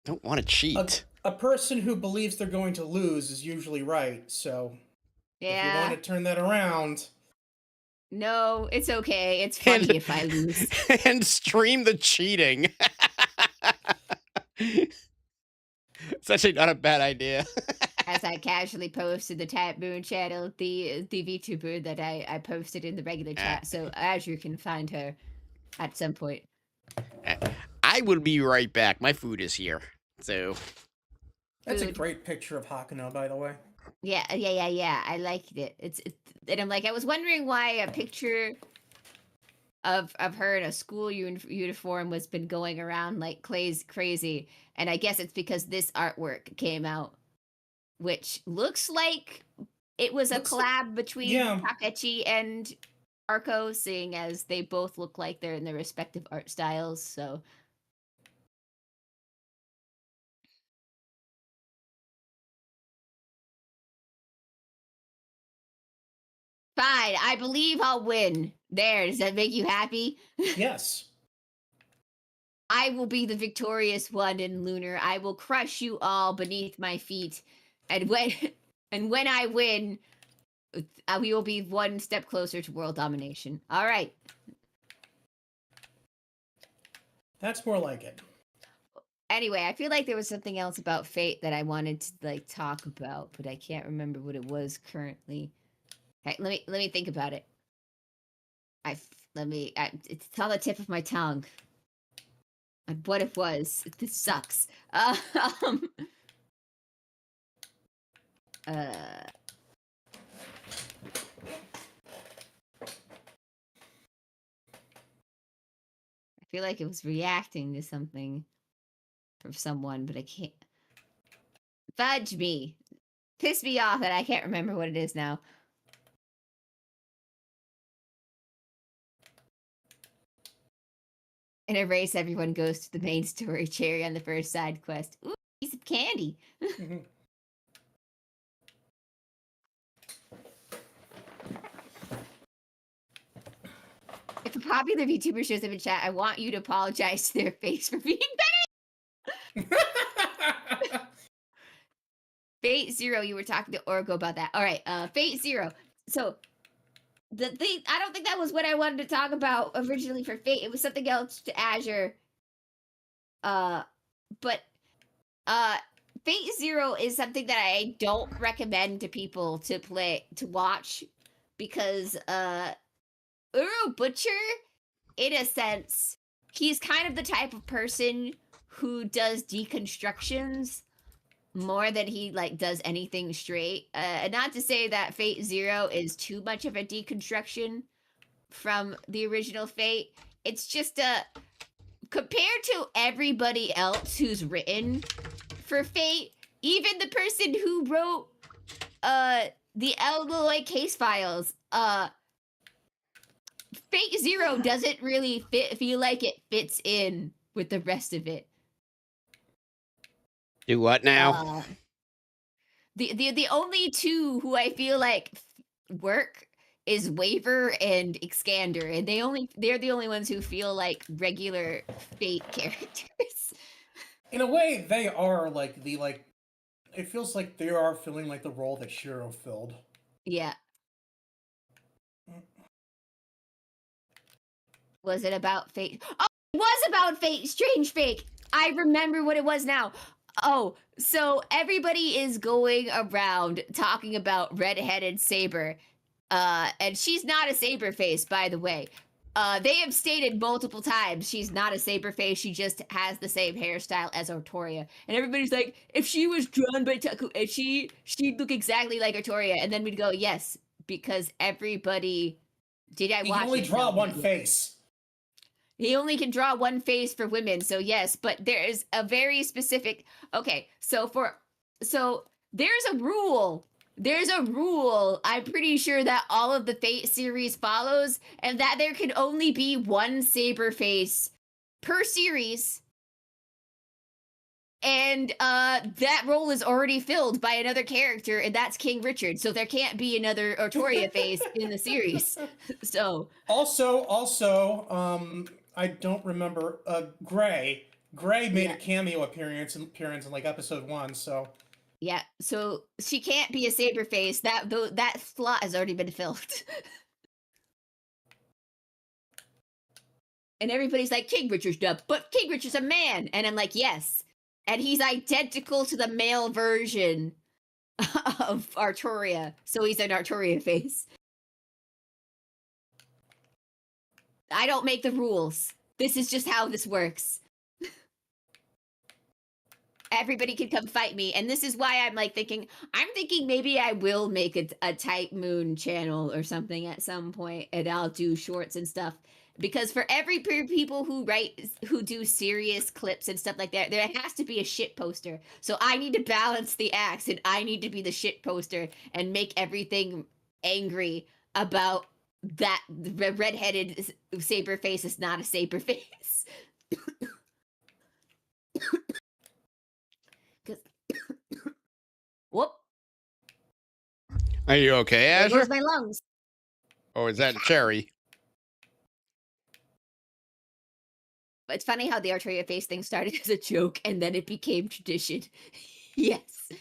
Don't want to cheat. A person who believes they're going to lose is usually right. So if you Yeah. want to turn that around, No, it's okay. It's funny if I lose. And stream the cheating. It's actually not a bad idea. As I casually posted the Type Moon channel, the VTuber that I posted in the regular chat, so Azure can find her at some point. I will be right back. My food is here. So that's a Food. great picture of Hakuno, by the way. Yeah. I liked it. It's and I'm like, I was wondering why a picture of her in a school uniform was been going around like crazy, and I guess it's because this artwork came out, which looks like it was a collab between Takechi and Arco, seeing as they both look like they're in their respective art styles. So. Fine, I believe I'll win. There, does that make you happy? Yes. I will be the victorious one in Lunar. I will crush you all beneath my feet. And when I win, we will be one step closer to world domination. All right. That's more like it. Anyway, I feel like there was something else about Fate that I wanted to like talk about, but I can't remember what it was currently. Okay, let me think about it. It's on the tip of my tongue. And what it was. This sucks. I feel like it was reacting to something from someone, but I can't. Fudge me. Piss me off that I can't remember what it is now. In a race, everyone goes to the main story. Cherry on the first side quest. Ooh, piece of candy. If a popular VTuber shows up in chat, I want you to apologize to their face for being petty. Fate Zero, you were talking to Orgo about that. All right, Fate Zero. So the thing, I don't think that was what I wanted to talk about originally for Fate. It was something else to Azure. But Fate Zero is something that I don't recommend to people to watch because Uru Butcher, in a sense, he's kind of the type of person who does deconstructions more than he like does anything straight. Not to say that Fate Zero is too much of a deconstruction from the original Fate. It's just compared to everybody else who's written for Fate, even the person who wrote the Elloy case files, Fate Zero doesn't really feel like it fits in with the rest of it. Do what now? The only two who I feel like work is Waver and Excander, and they're the only ones who feel like regular Fate characters. In a way, they are like it feels like they are filling like the role that Shiro filled. Yeah. Was it about Fate? Oh, it was about Fate! Strange Fate! I remember what it was now. Oh, so everybody is going around talking about Red-Headed Saber. And she's not a saber face, by the way. They have stated multiple times she's not a saber face. She just has the same hairstyle as Artoria. And everybody's like, if she was drawn by Taku, she'd look exactly like Artoria. And then we'd go, yes, because everybody Did I He watch can only it? draw No, one not yet. face. He only can draw one face for women, so yes, but there is a very specific. Okay, so there's a rule. There's a rule. I'm pretty sure that all of the Fate series follows, and that there can only be one saber face per series. And that role is already filled by another character, and that's King Richard. So there can't be another Artoria face in the series. So Also, I don't remember. Gray made a cameo appearance in like episode 1. So yeah, so she can't be a saber face. That slot has already been filled. And everybody's like, King Richard's dub, but King Richard's a man. And I'm like, yes. And he's identical to the male version of Artoria. So he's an Artoria face. I don't make the rules. This is just how this works. Everybody can come fight me. And this is why I'm thinking maybe I will make a Type Moon channel or something at some point, and I'll do shorts and stuff. Because for every people who do serious clips and stuff like that, there has to be a shit poster. So I need to balance the acts, and I need to be the shit poster and make everything angry about that the redheaded saber face is not a saber face. Whoop. Are you okay, There Azure? goes my lungs. Or is that Cherry? It's funny how the Artoria face thing started as a joke and then it became tradition. Yes.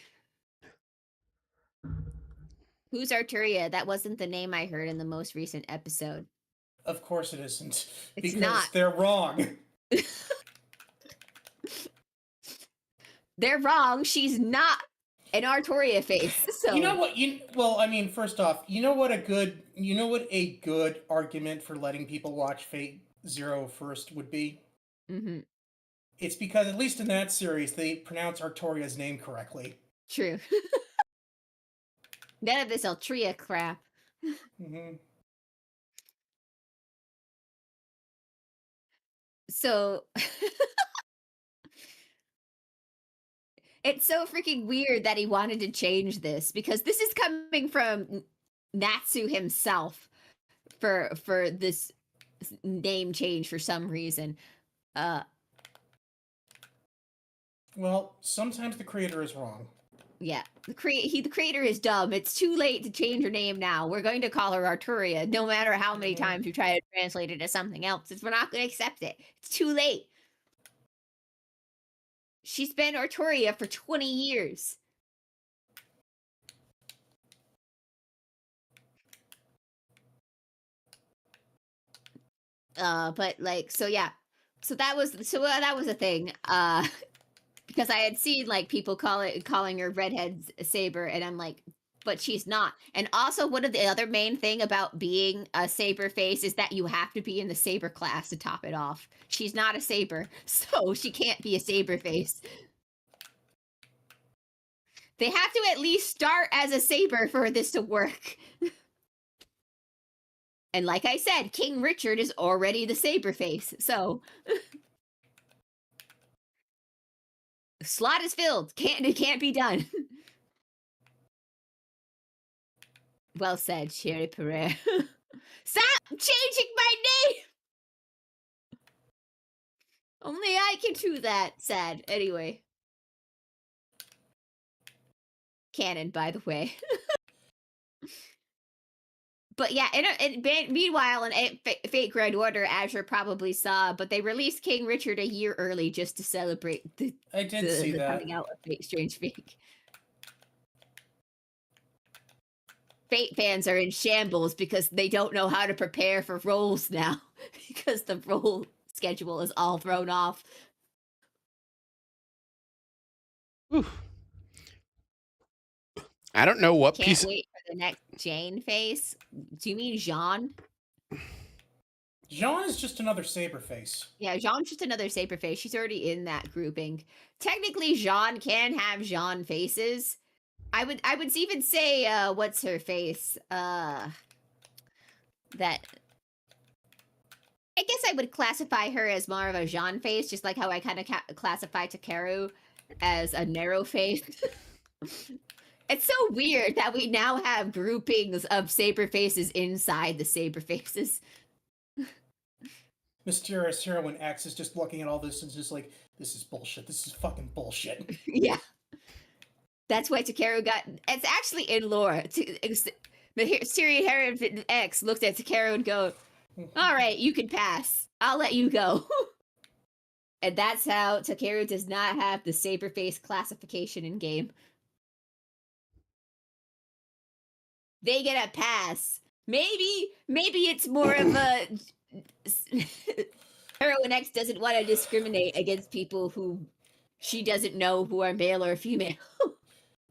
Who's Arturia? That wasn't the name I heard in the most recent episode. of course it isn't, It's because not. they're wrong. They're wrong. She's not an Artoria face. So You know what? Well, I mean, first off, you know what a good argument for letting people watch Fate Zero first would be? Mhm. It's because at least in that series they pronounce Artoria's name correctly. True. None of this Altria crap. Hmm. So it's so freaking weird that he wanted to change this, because this is coming from Natsu himself for this name change for some reason. Well, sometimes the creator is wrong. Yeah, the creator is dumb. It's too late to change her name now. We're going to call her Arturia, no matter how many times you try to translate it as something else. We're not going to accept it. It's too late. She's been Arturia for 20 years. But like, so yeah, so that was a thing. Because I had seen like people calling her redhead saber, and I'm like, but she's not. And also, one of the other main thing about being a saber face is that you have to be in the saber class to top it off. She's not a saber, so she can't be a saber face. They have to at least start as a saber for this to work. And like I said, King Richard is already the saber face, so slot is filled. It can't be done. Well said, Cherry Pereira. Stop changing my name! Only I can do that. Sad. Anyway. Canon, by the way. But yeah, meanwhile, in Fate Grand Order, Azure probably saw, but they released King Richard a year early just to celebrate I did see the that. coming out of Fate Strange Fake. Fate fans are in shambles because they don't know how to prepare for roles now, because the role schedule is all thrown off. I don't know what Can't piece. wait for the next Jane face. Do you mean Jean? Jean is just another saber face. Yeah, Jean's just another saber face. She's already in that grouping. Technically, Jean can have Jean faces. I would even say, what's her face? that I guess I would classify her as more of a Jean face, just like how I kind of classify Takeru as a narrow face. It's so weird that we now have groupings of saber faces inside the saber faces. Mysterious Heroine X is just looking at all this and just like, this is bullshit. This is fucking bullshit. Yeah. That's why Takeru got... It's actually in lore. Mysterious Heroine X looked at Takeru and go, all right, you can pass. I'll let you go. And that's how Takeru does not have the saber face classification in game. They get a pass. Maybe it's more of a... Heroine X doesn't want to discriminate against people who she doesn't know who are male or female.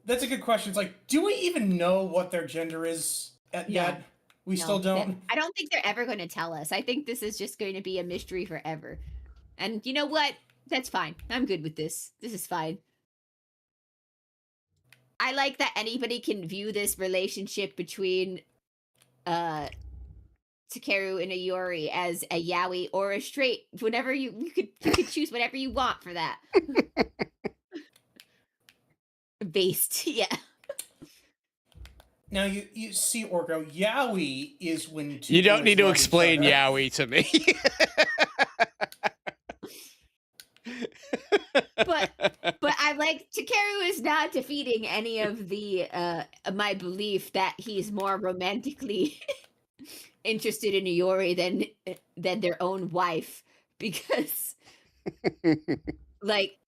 That's a good question. It's like, do we even know what their gender is yet? We still don't? I don't think they're ever going to tell us. I think this is just going to be a mystery forever. And you know what? That's fine. I'm good with this. This is fine. I like that anybody can view this relationship between Takeru and Ayori as a yaoi or a straight. Whatever you could choose whatever you want for that. Based, yeah. Now you see, Orgo, yaoi is when you don't need to explain yaoi to me. but I like Takeru is not defeating any of the my belief that he's more romantically interested in Iori than their own wife, because like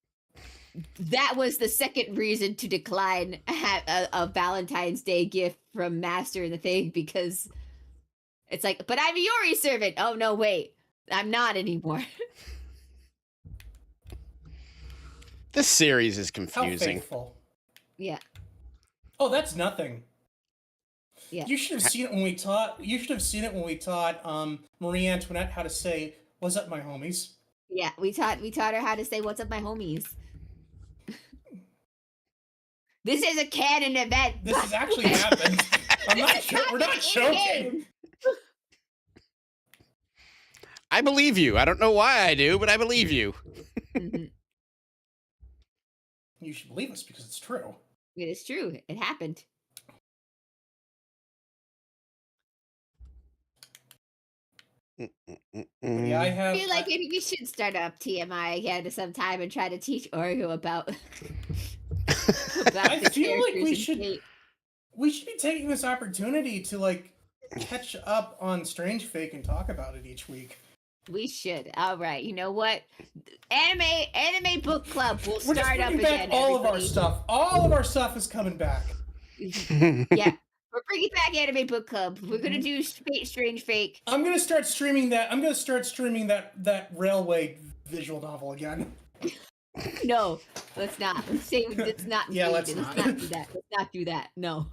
that was the second reason to decline a Valentine's Day gift from Master and the Thing, because it's like, but I'm a Iori servant. Oh no, wait, I'm not anymore. This series is How confusing. faithful. Yeah. Oh, that's nothing. Yeah. You should have seen it when we taught. You should have seen it when we taught Marie Antoinette how to say "What's up, my homies." Yeah, we taught her how to say "What's up, my homies." This is a canon event. This has actually happened. I'm not sure. We're not joking. I believe you. I don't know why I do, but I believe you. You should believe us because it's true. It is true. It happened. Yeah, I feel like maybe we should start up TMI again sometime and try to teach Orgo about. I feel like we should be taking this opportunity to like catch up on Strange Fake and talk about it each week. We should. All right. You know what? Anime book club will We're start just up bringing back again. all of our stuff. All of our stuff is coming back. Yeah. We're bringing back anime book club. We're gonna do Strange Fake. I'm gonna start streaming that. I'm gonna start streaming that railway visual novel again. No, let's not. Let's say let's not. Yeah, let's not not. do that. Let's not do that. No.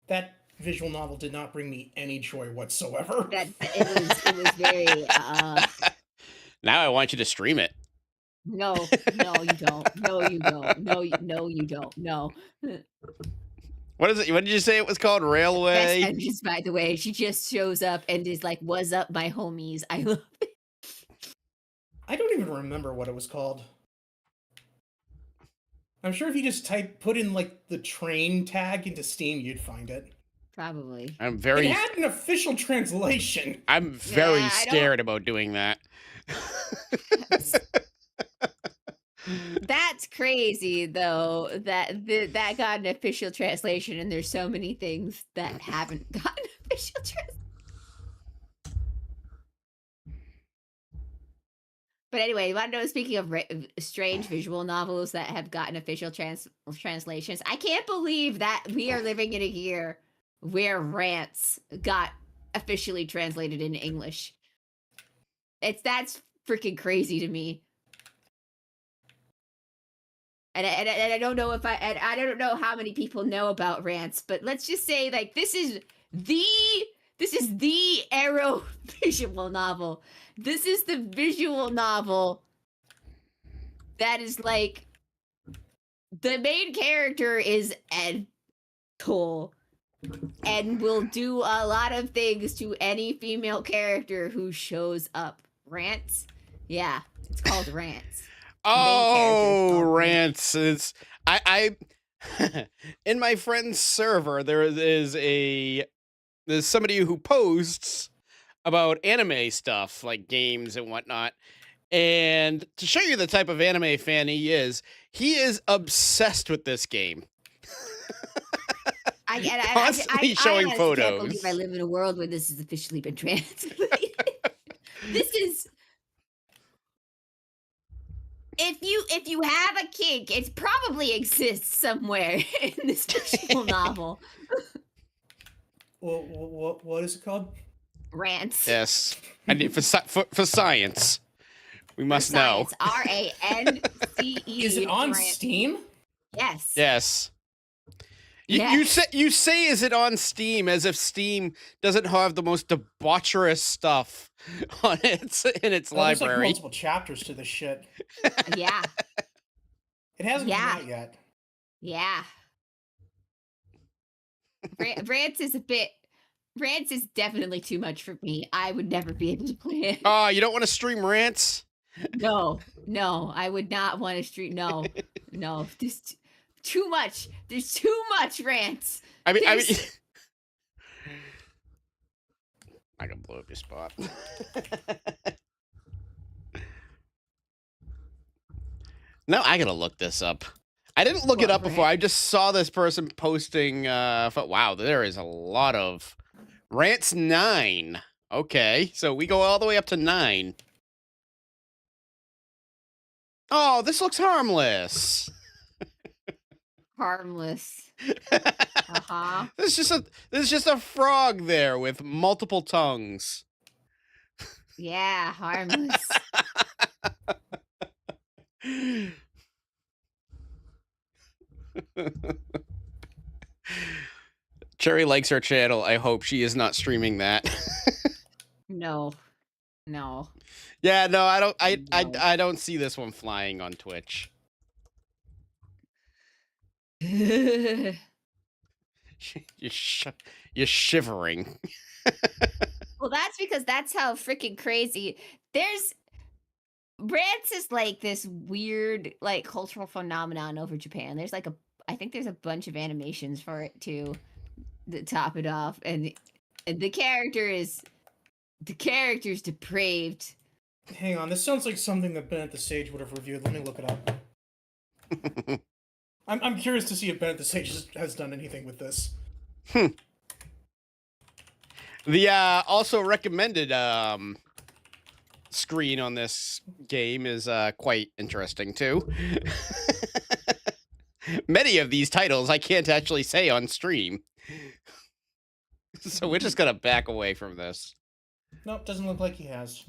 That visual novel did not bring me any joy whatsoever. It was very. Now I want you to stream it. No, you don't. No, you don't. No, you don't. No. What is it? What did you say it was called? Railway? Best Engines, by the way. She just shows up and is like, "What's up, my homies?" I love it. I don't even remember what it was called. I'm sure if you just put in like the train tag into Steam, you'd find it. Probably. I'm very. It had an official translation. I'm very Yeah, scared about doing that. That's crazy, though. That got an official translation, and there's so many things that haven't gotten official translation. But anyway, you want to know? Speaking of strange visual novels that have gotten official translations, I can't believe that we are living in a year where Rants got officially translated into English. That's freaking crazy to me. And I don't know if I don't know how many people know about Rants, but let's just say like this is the Arrow visual novel. This is the visual novel that is like the main character is Ed Cole and will do a lot of things to any female character who shows up. Rants? Yeah, it's called rants. Oh, rants. It's I in my friend's server there's somebody who posts about anime stuff like games and whatnot. And to show you the type of anime fan he is obsessed with this game. Constantly showing photos. I can't believe I live in a world where this has officially been translated. This is. If you have a kink, it probably exists somewhere in this fictional novel. What is it called? Rants. Yes, I need for science. We must know. RANCE. Is it on Steam? Yes. Yes. Yes. You say is it on Steam as if Steam doesn't have the most debaucherous stuff on its There's library. like multiple chapters to this shit. Yeah. It hasn't come out yet. Yeah. Rants is definitely too much for me. I would never be able to play it. Oh, you don't want to stream rants? No, I would not want to stream. No, just too much. There's too much rants. I mean, I can blow up your spot. No, I gotta look this up. I didn't look it up before. I just saw this person posting. Wow, there is a lot of rants. 9. Okay, so we go all the way up to 9. Oh, this looks harmless. Harmless. This is just a frog there with multiple tongues. Yeah, harmless. Cherri likes our channel. I hope she is not streaming that. No. Yeah, no, I don't. I don't see this one flying on Twitch. You're shivering. Well, that's because that's how freaking crazy. Rants is like this weird, like, cultural phenomenon over Japan. There's like I think there's a bunch of animations for it too, to top it off, and the character's depraved. Hang on, this sounds like something that Bennett the Sage would have reviewed. Let me look it up. I'm curious to see if Bennett the Sage has done anything with this. The also recommended screen on this game is quite interesting too. Many of these titles I can't actually say on stream. So we're just gonna back away from this. Nope, doesn't look like he has.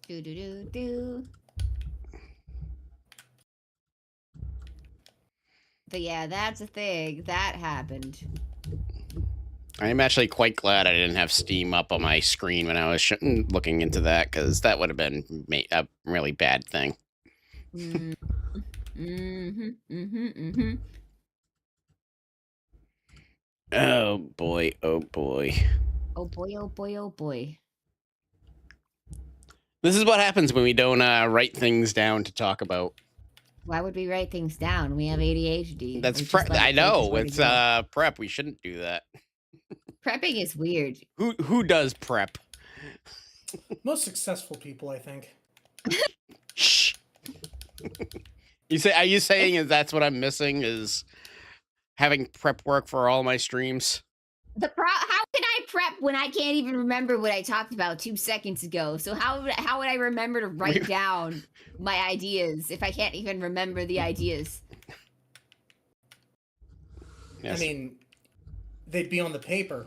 Do. But yeah, that's a thing. That happened. I'm actually quite glad I didn't have Steam up on my screen when I was looking into that, because that would have been a really bad thing. Oh boy, oh boy. Oh boy, oh boy, oh boy. This is what happens when we don't write things down to talk about. Why would we write things down? We have ADHD. That's I know. It's prep. We shouldn't do that. Prepping is weird. Who does prep? Most successful people, I think. Shh. Are you saying that's what I'm missing is having prep work for all my streams? How can I prep when I can't even remember what I talked about 2 seconds ago? So how would I remember to write down my ideas if I can't even remember the ideas? Yes. I mean, they'd be on the paper,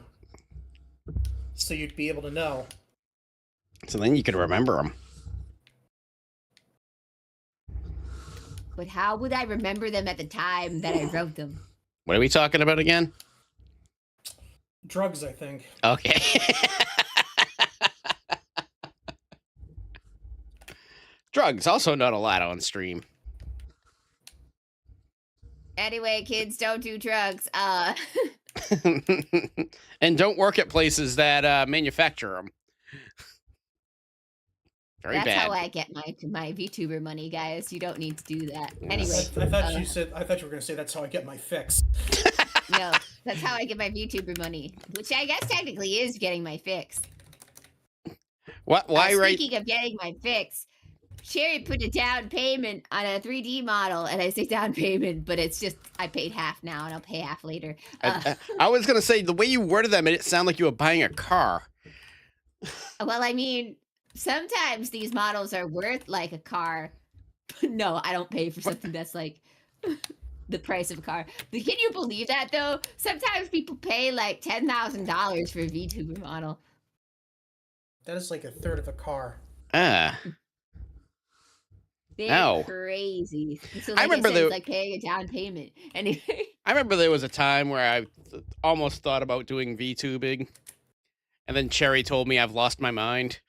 so you'd be able to know. So then you could remember them. But how would I remember them at the time that I wrote them? What are we talking about again? Drugs, I think. Okay. Drugs, also not allowed on stream. Anyway, kids, don't do drugs. And don't work at places that manufacture them. Very That's bad. how I get my VTuber money, guys. You don't need to do that. Anyway, I thought you were gonna say that's how I get my fix. no, that's how I get my VTuber money, which I guess technically is getting my fix. What? Why right? Speaking of getting my fix, Cherry put a down payment on a 3D model, and I say down payment, but it's just I paid half now, and I'll pay half later. I was gonna say the way you worded that made it sound like you were buying a car. Well, I mean, sometimes these models are worth like a car. No, I don't pay for something that's like the price of a car. But can you believe that though? Sometimes people pay like $10,000 for a VTuber model. That is like a third of a car. Ah. They're No. crazy. So I remember it's like paying a down payment. Anyway. I remember there was a time where I almost thought about doing VTubing, and then Cherry told me I've lost my mind.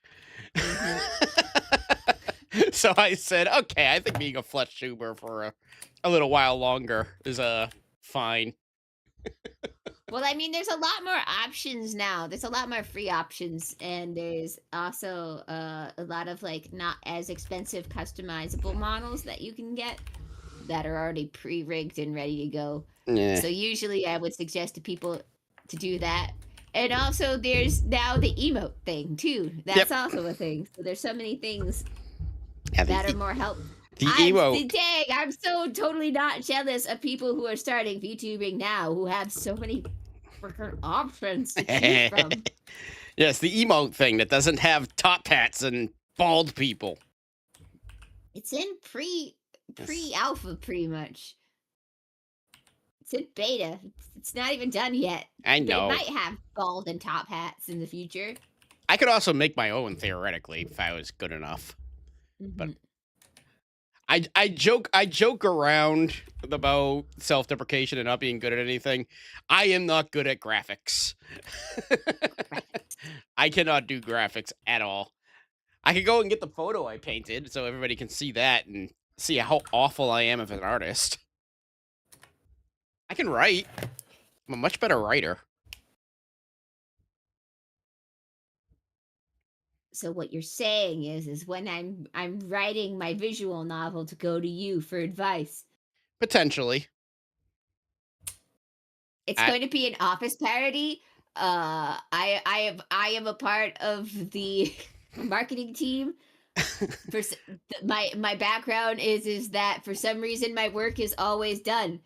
So I said, okay, I think being a flesh tuber for a little while longer is fine. Well, I mean, there's a lot more options now. There's a lot more free options, and there's also a lot of like not as expensive customizable models that you can get that are already pre-rigged and ready to go. Yeah. So usually I would suggest to people to do that. And also there's now the emote thing too. That's also a thing. So there's so many things that are more helpful. The emote. Dang, I'm so totally not jealous of people who are starting VTubing now who have so many freaking options to choose from. Yes, the emote thing that doesn't have top hats and bald people. It's in pre-alpha pretty much. It's in beta. It's not even done yet. I know. They might have bald and top hats in the future. I could also make my own theoretically if I was good enough. But I joke around about self-deprecation and not being good at anything. I am not good at graphics. I cannot do graphics at all. I could go and get the photo I painted so everybody can see that and see how awful I am as an artist. I can write. I'm a much better writer. So what you're saying is when I'm writing my visual novel to go to you for advice. Potentially. It's going to be an Office parody. I am a part of the marketing team. My background is that for some reason my work is always done,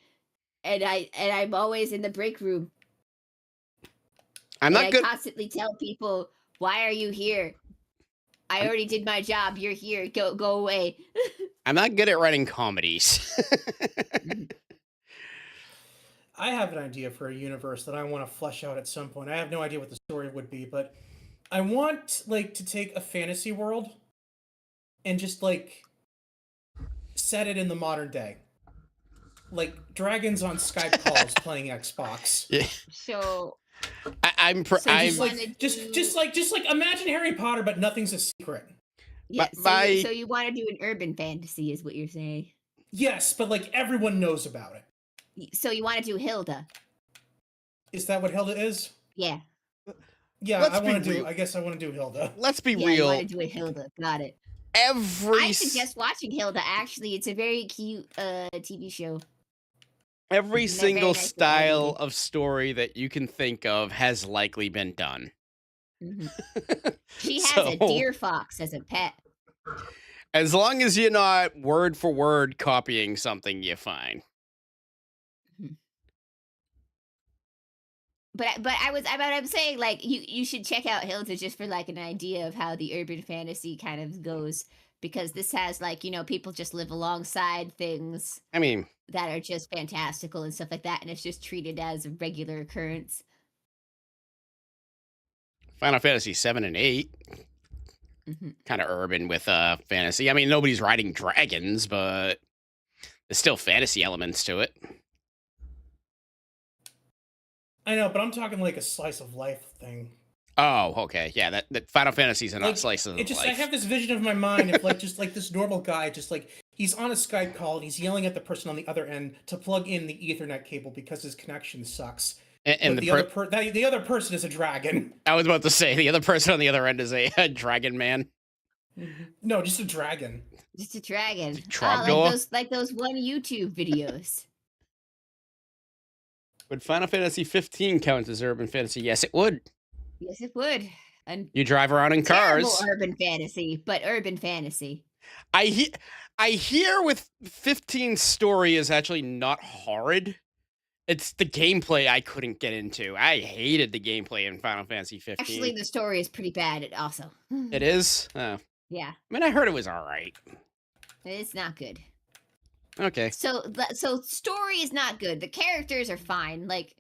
and I'm always in the break room. I'm not good. I constantly tell people, "Why are you here? I already did my job. You're here. Go away." I'm not good at writing comedies. I have an idea for a universe that I want to flesh out at some point. I have no idea what the story would be, but I want like to take a fantasy world and just like set it in the modern day. Like dragons on Skype calls playing Xbox. Yeah. So just like imagine Harry Potter, but nothing's a secret. Yeah, so you want to do an urban fantasy, is what you're saying? Yes, but like everyone knows about it. So you want to do Hilda? Is that what Hilda is? Yeah. Yeah, I guess I want to do Hilda. Let's be real. You want to do a Hilda? Got it. I suggest watching Hilda. Actually, it's a very cute TV show. Every single style of story that you can think of has likely been done. She has a deer fox as a pet. As long as you're not word for word copying something, you're fine. But I'm saying like you should check out Hilda just for like an idea of how the urban fantasy kind of goes, because this has like, you know, people just live alongside things. I mean, that are just fantastical and stuff like that, and it's just treated as a regular occurrence. Final Fantasy 7 and 8. Kind of urban with fantasy. I mean, nobody's riding dragons, but there's still fantasy elements to it. I know, but I'm talking like a slice of life thing. Oh, okay. Yeah, that Final Fantasies are not Like, slices of it just, life. I have this vision of my mind of like just like this normal guy, just like he's on a Skype call and he's yelling at the person on the other end to plug in the Ethernet cable because his connection sucks. And But the other person is a dragon. I was about to say the other person on the other end is a dragon man. No, just a dragon. Just a dragon. Trogdor? Like those one YouTube videos. Would Final Fantasy 15 count as urban fantasy? Yes, it would. Yes, it would. And You drive around in terrible cars. urban fantasy, but urban fantasy. I hear with 15's story is actually not horrid. It's the gameplay I couldn't get into. I hated the gameplay in Final Fantasy 15. Actually, the story is pretty bad. Also, It is? Oh. yeah, I mean, I heard it was all right. it's not good. Okay. So story is not good. The characters are fine. Like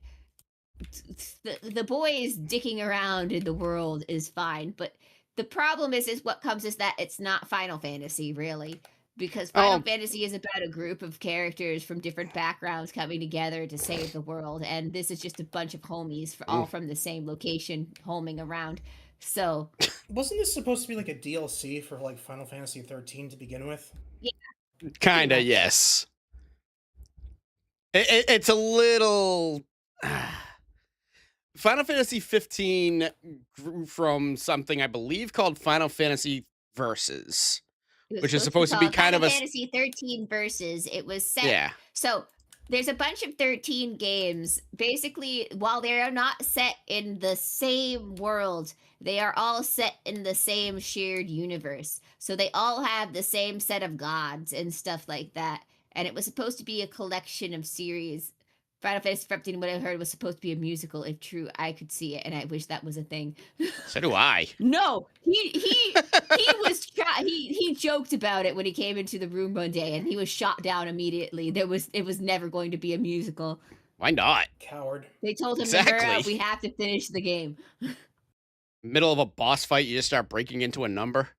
the boys dicking around in the world is fine, but the problem is what comes is that it's not Final Fantasy really, because Final Fantasy is about a group of characters from different backgrounds coming together to save the world, and this is just a bunch of homies all from the same location homing around. So wasn't this supposed to be like a DLC for like Final Fantasy 13 to begin with? Yeah. Kinda, yes. It's a little. Final Fantasy 15 grew from something I believe called Final Fantasy Versus, which is supposed to be kind of a Final Fantasy 13 Versus. It was set. Yeah. So there's a bunch of 13 games. Basically, while they are not set in the same world, they are all set in the same shared universe. So they all have the same set of gods and stuff like that. And it was supposed to be a collection of series. Final Fantasy 15, what I heard, was supposed to be a musical. If true, I could see it, and I wish that was a thing. So do I. No, he was shot. He joked about it when he came into the room one day, and he was shot down immediately. It was never going to be a musical. Why not? Coward. They told him, Exactly. we have to finish the game. Middle of a boss fight, you just start breaking into a number.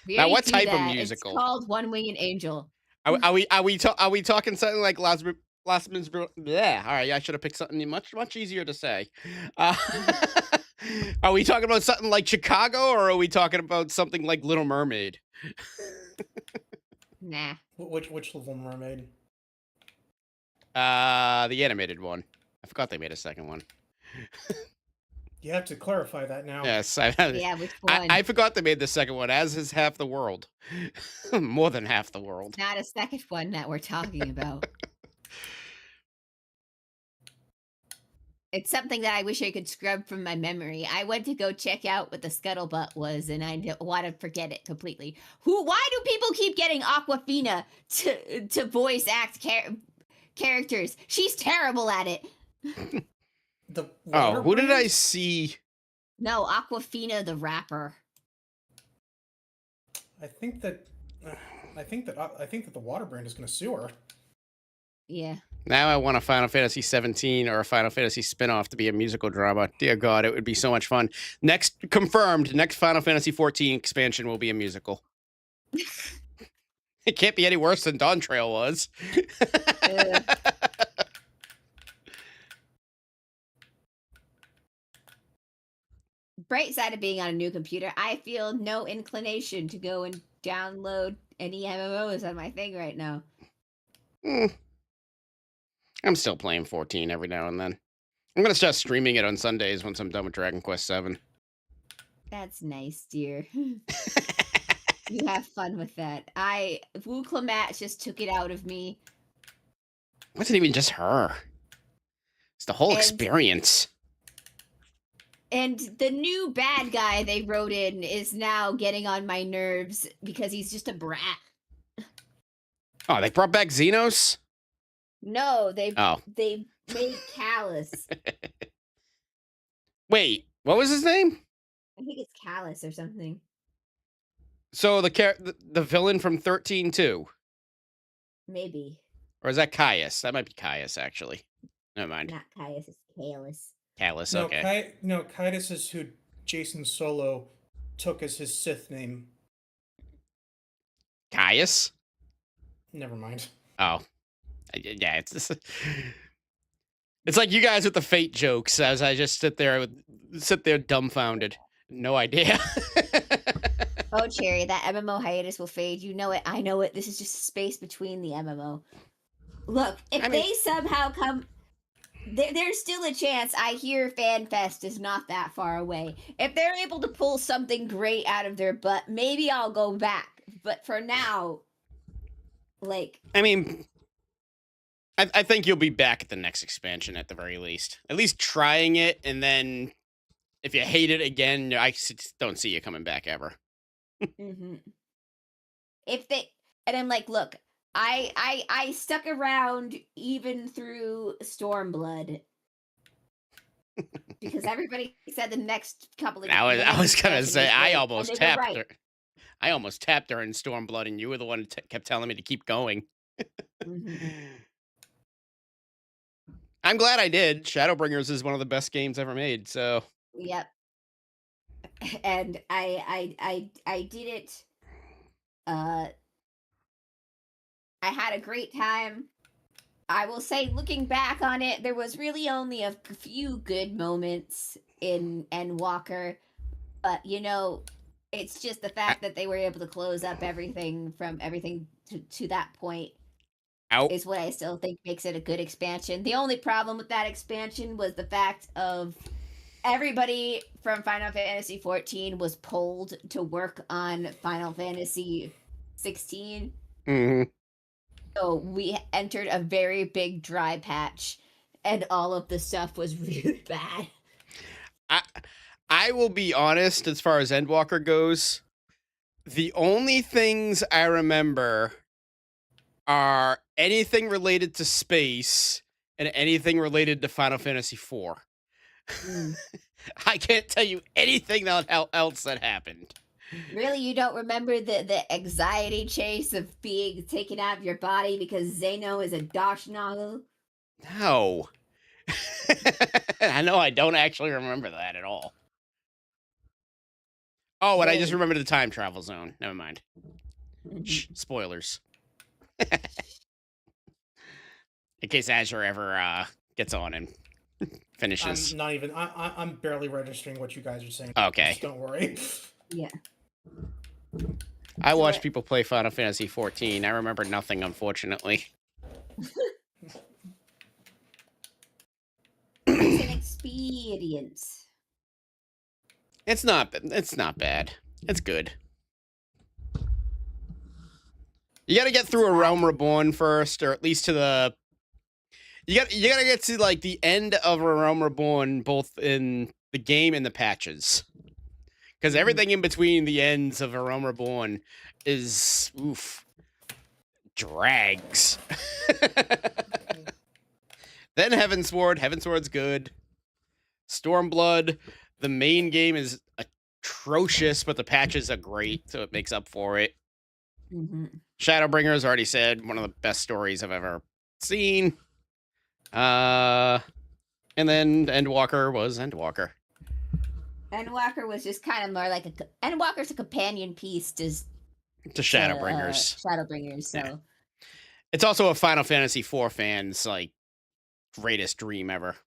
We Now, already what do type of that. musical? It's called One Winged Angel. Are we talking something like Last Yeah, all right. I should have picked something much easier to say. Are we talking about something like Chicago, or are we talking about something like Little Mermaid? Nah. Which Little Mermaid? The animated one. I forgot they made a second one. You have to clarify that now. Yes, Yeah, which one? I forgot they made the second one, as is half the world. More than half the world. Not a second one that we're talking about. It's something that I wish I could scrub from my memory. I went to go check out what the scuttlebutt was, and I don't want to forget it completely. Why do people keep getting Aquafina to voice act characters? She's terrible at it. Who did I see? No, Aquafina the rapper. I think that the water brand is going to sue her. Yeah. Now I want a Final Fantasy 17 or a Final Fantasy spin-off to be a musical drama. Dear God, it would be so much fun. Next Final Fantasy 14 expansion will be a musical. It can't be any worse than Dawn Trail was. Bright side of being on a new computer, I feel no inclination to go and download any MMOs on my thing right now. I'm still playing 14 every now and then. I'm going to start streaming it on Sundays once I'm done with Dragon Quest 7. That's nice, dear. You have fun with that. Wu Clamat just took it out of me. It wasn't even just her. It's the whole experience. And the new bad guy they wrote in is now getting on my nerves because he's just a brat. Oh, they brought back Xenos? No, they made Callus. Wait, what was his name? I think it's Callus or something. So the villain from 13 too? Maybe. Or is that Caius? That might be Caius, actually. Never mind. Not Caius, it's Callus. Callus, No, okay. Caius is who Jason Solo took as his Sith name. Caius? Never mind. Oh. Yeah, it's this. It's like you guys with the fate jokes as I just sit there dumbfounded. No idea. Oh, Cherry, that MMO hiatus will fade. You know it. I know it. This is just space between the MMO. Look, if they somehow come, there's still a chance. I hear FanFest is not that far away. If they're able to pull something great out of their butt, maybe I'll go back. But for now, like, I mean, I think you'll be back at the next expansion at the very least. At least trying it, and then if you hate it again, I just don't see you coming back ever. if they, and I'm like, look, I stuck around even through Stormblood because everybody said the next couple of. I was gonna say I great, almost and they were tapped right. her. I almost tapped her in Stormblood, and you were the one who kept telling me to keep going. I'm glad I did. Shadowbringers is one of the best games ever made. So Yep. And I did it. I had a great time. I will say, looking back on it, there was really only a few good moments in Endwalker, but you know, it's just the fact that they were able to close up everything from everything to that point is what I still think makes it a good expansion. The only problem with that expansion was the fact of everybody from Final Fantasy XIV was pulled to work on Final Fantasy 16. So we entered a very big dry patch, and all of the stuff was really bad. I will be honest, as far as Endwalker goes, the only things I remember are anything related to space and anything related to Final Fantasy IV. I can't tell you anything else that happened. Really, you don't remember the anxiety chase of being taken out of your body because Zeno is a Dashnagu? No. I know I don't actually remember that at all. Oh, and I just remembered the time travel zone. Never mind. Shh, spoilers. In case Azure ever gets on and finishes. I'm not even. I'm barely registering what you guys are saying. Okay. Just don't worry. Yeah. I watched people play Final Fantasy XIV. I remember nothing, unfortunately. It's an experience. It's not bad. It's good. You gotta get through a Realm Reborn first, or at least to the. You gotta get to like the end of a Realm Reborn, both in the game and the patches, because everything in between the ends of a Realm Reborn is drags. Then Heavensward's good. Stormblood, the main game is atrocious, but the patches are great, so it makes up for it. Shadowbringers, already said, one of the best stories I've ever seen. And then Endwalker was Endwalker. Endwalker was just kind of more like Endwalker's a companion piece to Shadowbringers. Shadowbringers, so. Yeah. It's also a Final Fantasy IV fan's like greatest dream ever.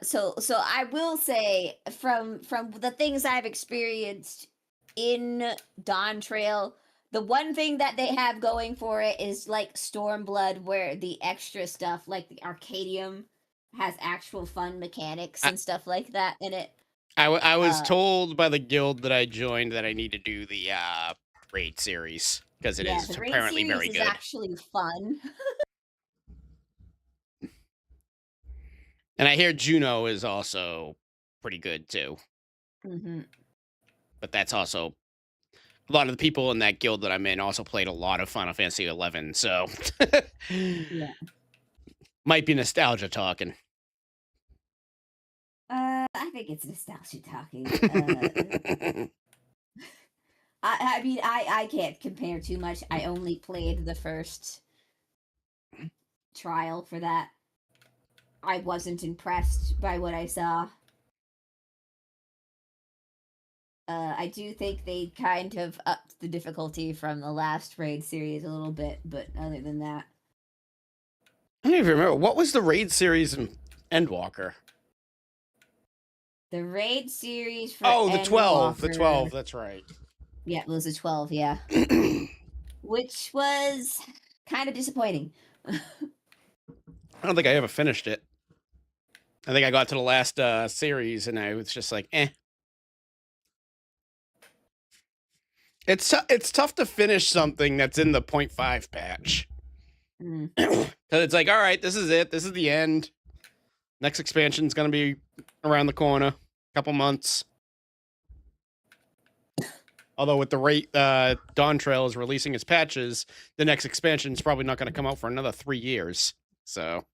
So I will say from the things I've experienced in Dawn Trail, the one thing that they have going for it is like Stormblood, where the extra stuff like the Arcadium has actual fun mechanics and stuff like that in it. I was told by the guild that I joined that I need to do the raid series because it is apparently very good. It's actually fun. And I hear Juno is also pretty good too. But that's also a lot of the people in that guild that I'm in also played a lot of Final Fantasy XI, so Yeah. Might be nostalgia talking. I think it's nostalgia talking. I mean, I can't compare too much. I only played the first trial for that. I wasn't impressed by what I saw. I do think they kind of upped the difficulty from the last raid series a little bit, but other than that, I don't even remember. What was the raid series in Endwalker? The raid series for Oh, the 12. The Endwalker- 12. That's right. Yeah, it was a 12. Yeah, which was kind of disappointing. I don't think I ever finished it. I think I got to the last series and I was just like, eh. It's tough to finish something that's in the 0.5 patch. Mm. Because it's like, all right, this is it. This is the end. Next expansion's going to be around the corner. Couple months. Although with the rate Dawn Trail is releasing its patches, the next expansion is probably not going to come out for another 3 years. So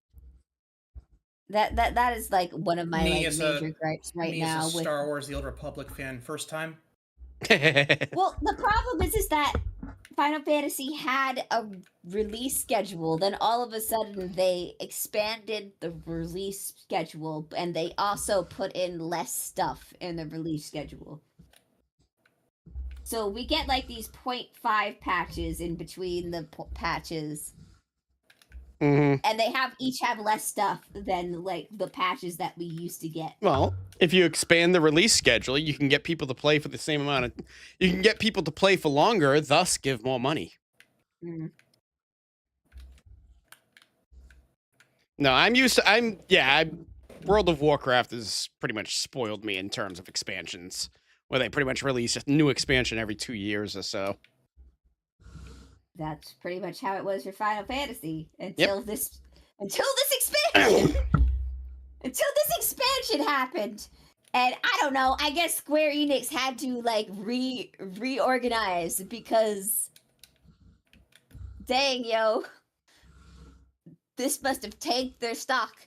That is like one of my Me like as major gripes right Me now as a with Star Wars: The Old Republic fan, first time. Well, the problem is that Final Fantasy had a release schedule. Then all of a sudden they expanded the release schedule, and they also put in less stuff in the release schedule. So we get like these 0.5 patches in between the patches, Mhm. and they each have less stuff than like the patches that we used to get. Well, if you expand the release schedule, you can get people to play for the same amount of. You can get people to play for longer, thus give more money. Mm. No, I'm used to. World of Warcraft has pretty much spoiled me in terms of expansions, where they pretty much release a new expansion every 2 years or so. That's pretty much how it was for Final Fantasy until this expansion. Until this expansion happened. And I don't know, I guess Square Enix had to like reorganize because dang yo, this must have tanked their stock.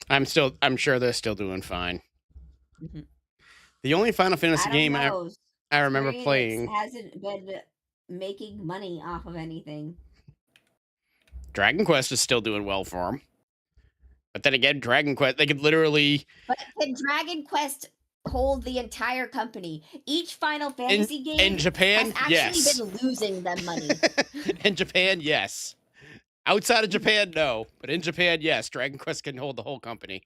I'm sure they're still doing fine. Mhm. The only Final Fantasy I don't game know. I remember Square Enix playing, hasn't been making money off of anything. Dragon Quest is still doing well for them. But then again, Dragon Quest, they could literally But can Dragon Quest hold the entire company? Each Final Fantasy game in Japan, has actually yes. been losing them money. In Japan, yes. Outside of Japan, no. But in Japan, yes. Dragon Quest can hold the whole company.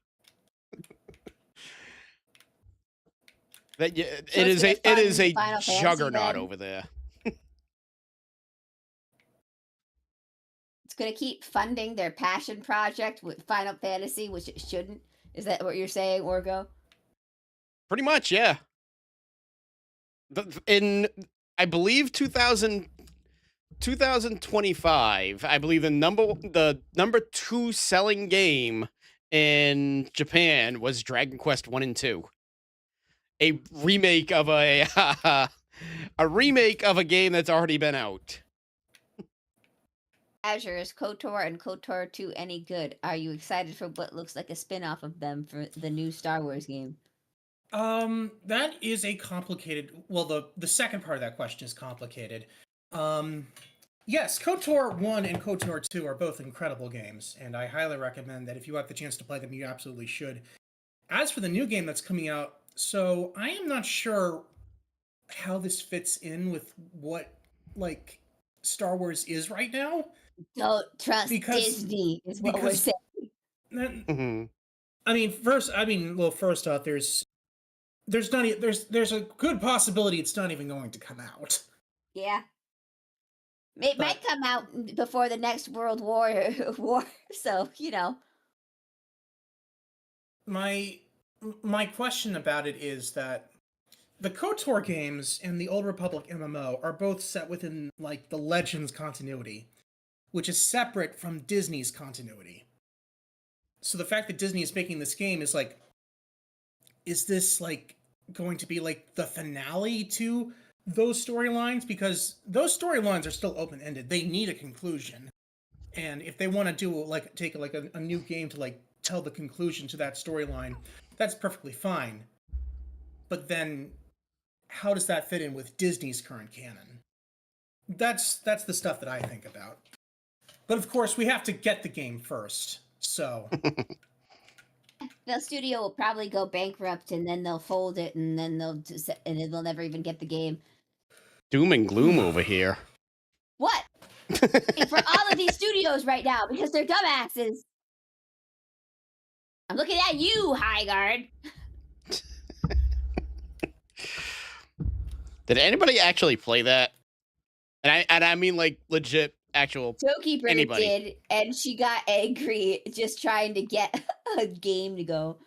It is a Final Fantasy, juggernaut then? over there. It's gonna keep funding their passion project with Final Fantasy, which it shouldn't. Is that what you're saying, Orgo? Pretty much, yeah. In I believe 2025, I believe the number 2 selling game in Japan was Dragon Quest 1 and 2. A remake of a game that's already been out. Azure, is KOTOR and KOTOR 2 any good? Are you excited for what looks like a spin-off of them for the new Star Wars game? That is a complicated. Well, the second part of that question is complicated. Yes, KOTOR 1 and KOTOR 2 are both incredible games, and I highly recommend that if you have the chance to play them, you absolutely should. As for the new game that's coming out, so I am not sure how this fits in with what like Star Wars is right now. Don't trust Disney, is what we're saying. I mean, first off, there's a good possibility it's not even going to come out. Yeah. It might come out before the next World War, so, you know. My question about it is that the KOTOR games and the Old Republic MMO are both set within, like, the Legends continuity, which is separate from Disney's continuity. So the fact that Disney is making this game is like, is this, like, going to be, like, the finale to those storylines? Because those storylines are still open-ended. They need a conclusion. And if they want to do, like, take, like, a new game to, like, tell the conclusion to that storyline, that's perfectly fine. But then, how does that fit in with Disney's current canon? That's the stuff that I think about. But of course, we have to get the game first, so... The studio will probably go bankrupt, and then they'll fold it, and then they'll never even get the game. Doom and gloom over here. What? for all of these studios right now because they're dumbasses. I'm looking at you, High Guard. Did anybody actually play that? And I mean like legit actual Showkeeper anybody. did, and she got angry just trying to get a game to go.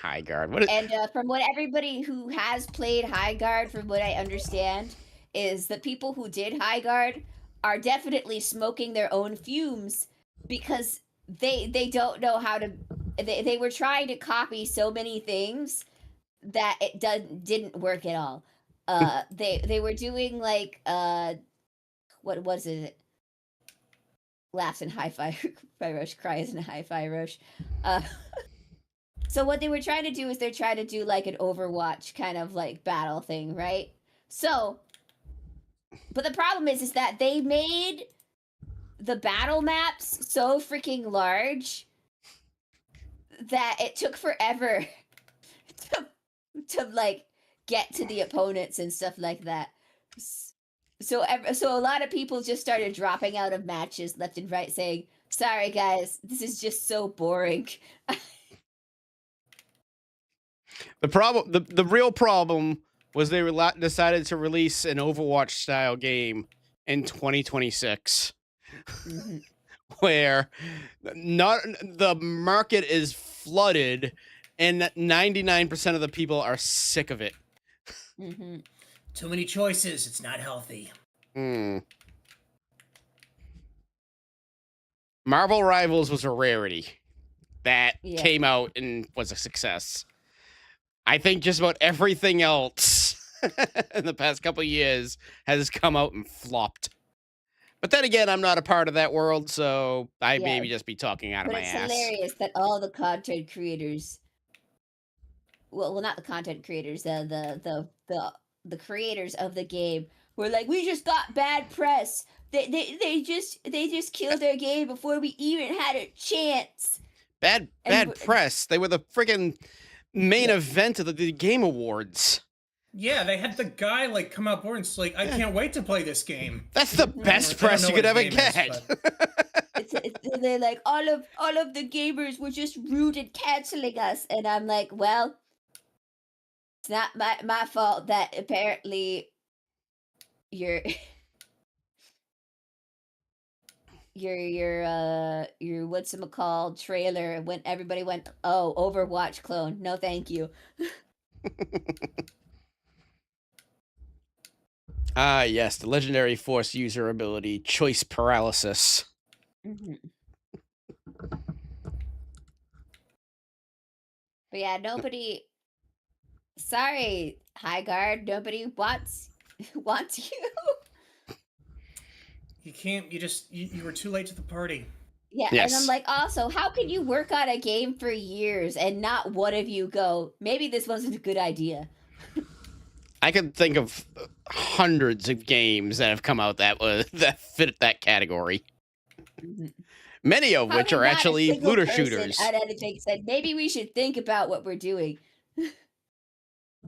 High Guard. What is And from what everybody who has played High Guard, from what I understand, is the people who did High Guard are definitely smoking their own fumes because they don't know how to. They were trying to copy so many things that it didn't work at all. They were doing like what was it? Laughs in hi-fi rush, cries in hi-fi rush. So what they were trying to do is they're trying to do like an Overwatch kind of like battle thing, right? So, but the problem is that they made the battle maps so freaking large that it took forever to like get to the opponents and stuff like that. So a lot of people just started dropping out of matches left and right, saying, "Sorry guys, this is just so boring." the real problem was they decided to release an Overwatch style game in 2026, Mhm. where not the market is flooded, and 99% of the people are sick of it. Mhm. Too many choices. It's not healthy. Marvel Rivals was a rarity that Yeah. came out and was a success. I think just about everything else in the past couple of years has come out and flopped. But then again, I'm not a part of that world, so I Yeah. maybe just be talking out of But my it's ass. hilarious that all the content creators, well, not the content creators, the creators of the game were like, we just got bad press. They just killed our game before we even had a chance. Bad press. They were the friggin' main event of the Game Awards. Yeah, they had the guy like come out board and it's like, I can't wait to play this game. That's the best press you could ever get. They're like, all of the gamers were just rude and canceling us, and I'm like, well, it's not my fault that apparently your whatchamacalled trailer when everybody went, oh, Overwatch clone. No, thank you. Ah, yes, the legendary force user ability, choice paralysis. Mhm. But yeah, nobody. Sorry, High Guard. Nobody wants you. You can't. You were too late to the party. Yeah, Yes. and I'm like, also, how can you work on a game for years and not one of you go, maybe this wasn't a good idea? I can think of hundreds of games that have come out that fit that category. Mhm. Many of which Probably are not a actually single looter person shooters. At anything said, maybe we should think about what we're doing.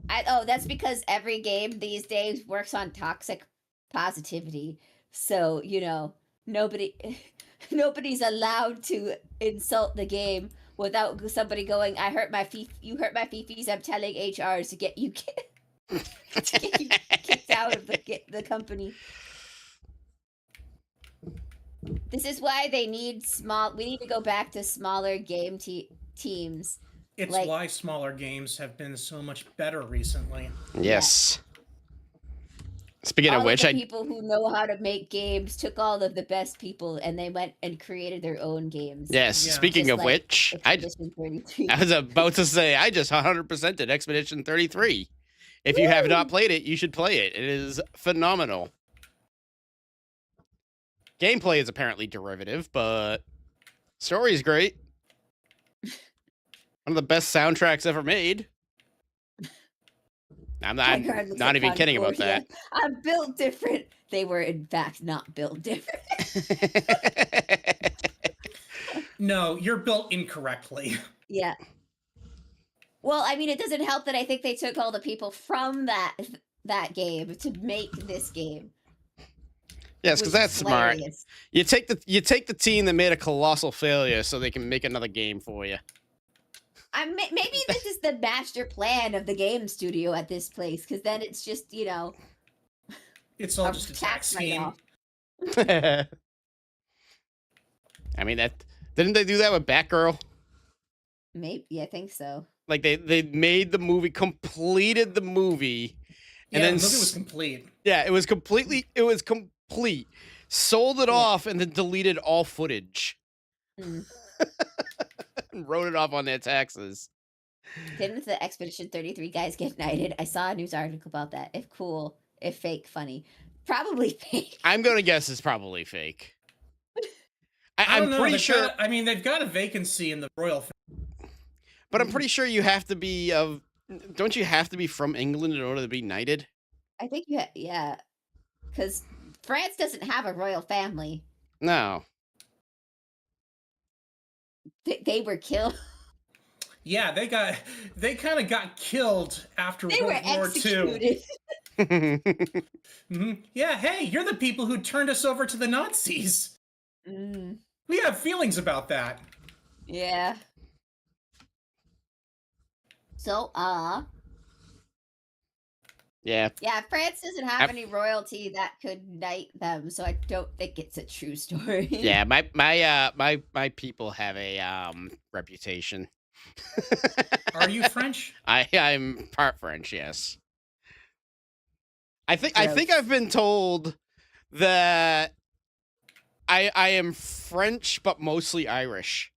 That's because every game these days works on toxic positivity. So, nobody's allowed to insult the game without somebody going, you hurt my fifis, I'm telling HR to get you kicked out of the company. This is why we need to go back to smaller game teams. It's Like- why smaller games have been so much better recently. Yes. Speaking All of which, the people who know how to make games took all of the best people and they went and created their own games. yes. Yeah. Speaking Just of like which, I Expedition 33. was about to say I just 100%ed Expedition 33. If you have not played it, you should play it. It is phenomenal. Gameplay is apparently derivative, but story is great. One of the best soundtracks ever made. I'm not even kidding about that. I'm built different. They were in fact not built different. No, you're built incorrectly. Yeah. Well, I mean, it doesn't help that I think they took all the people from that game to make this game. Yes, which because that's is smart. hilarious. You take the team that made a colossal failure so they can make another game for you. Maybe this is the master plan of the game studio at this place, because then it's just, It's all a just a tax scheme. write-off. I mean, that didn't they do that with Batgirl? Maybe, I think so. Like they made the movie, completed the movie, and Yeah, then the movie was complete. Yeah, it was complete. Sold it Yeah. off and then deleted all footage. Mm. And wrote it off on their taxes. Didn't the Expedition 33 guys get knighted? I saw a news article about that. If cool, if fake, funny. Probably fake. I'm gonna guess it's probably fake. I I'm don't know, pretty they've sure, got- I mean, they've got a vacancy in the royal. but I'm pretty sure you have to be of. Don't you have to be from England in order to be knighted? I think yeah. Because France doesn't have a royal family. No. They were killed. Yeah, they kind of got killed after They were World War II. executed. Yeah, hey, you're the people who turned us over to the Nazis. Mm, We have feelings about that. yeah. So, Yeah. yeah, France doesn't have any royalty that could knight them, so I don't think it's a true story. Yeah, my people have a reputation. Are you French? I'm part French, yes. I think Gross. I've been told that I am French but mostly Irish.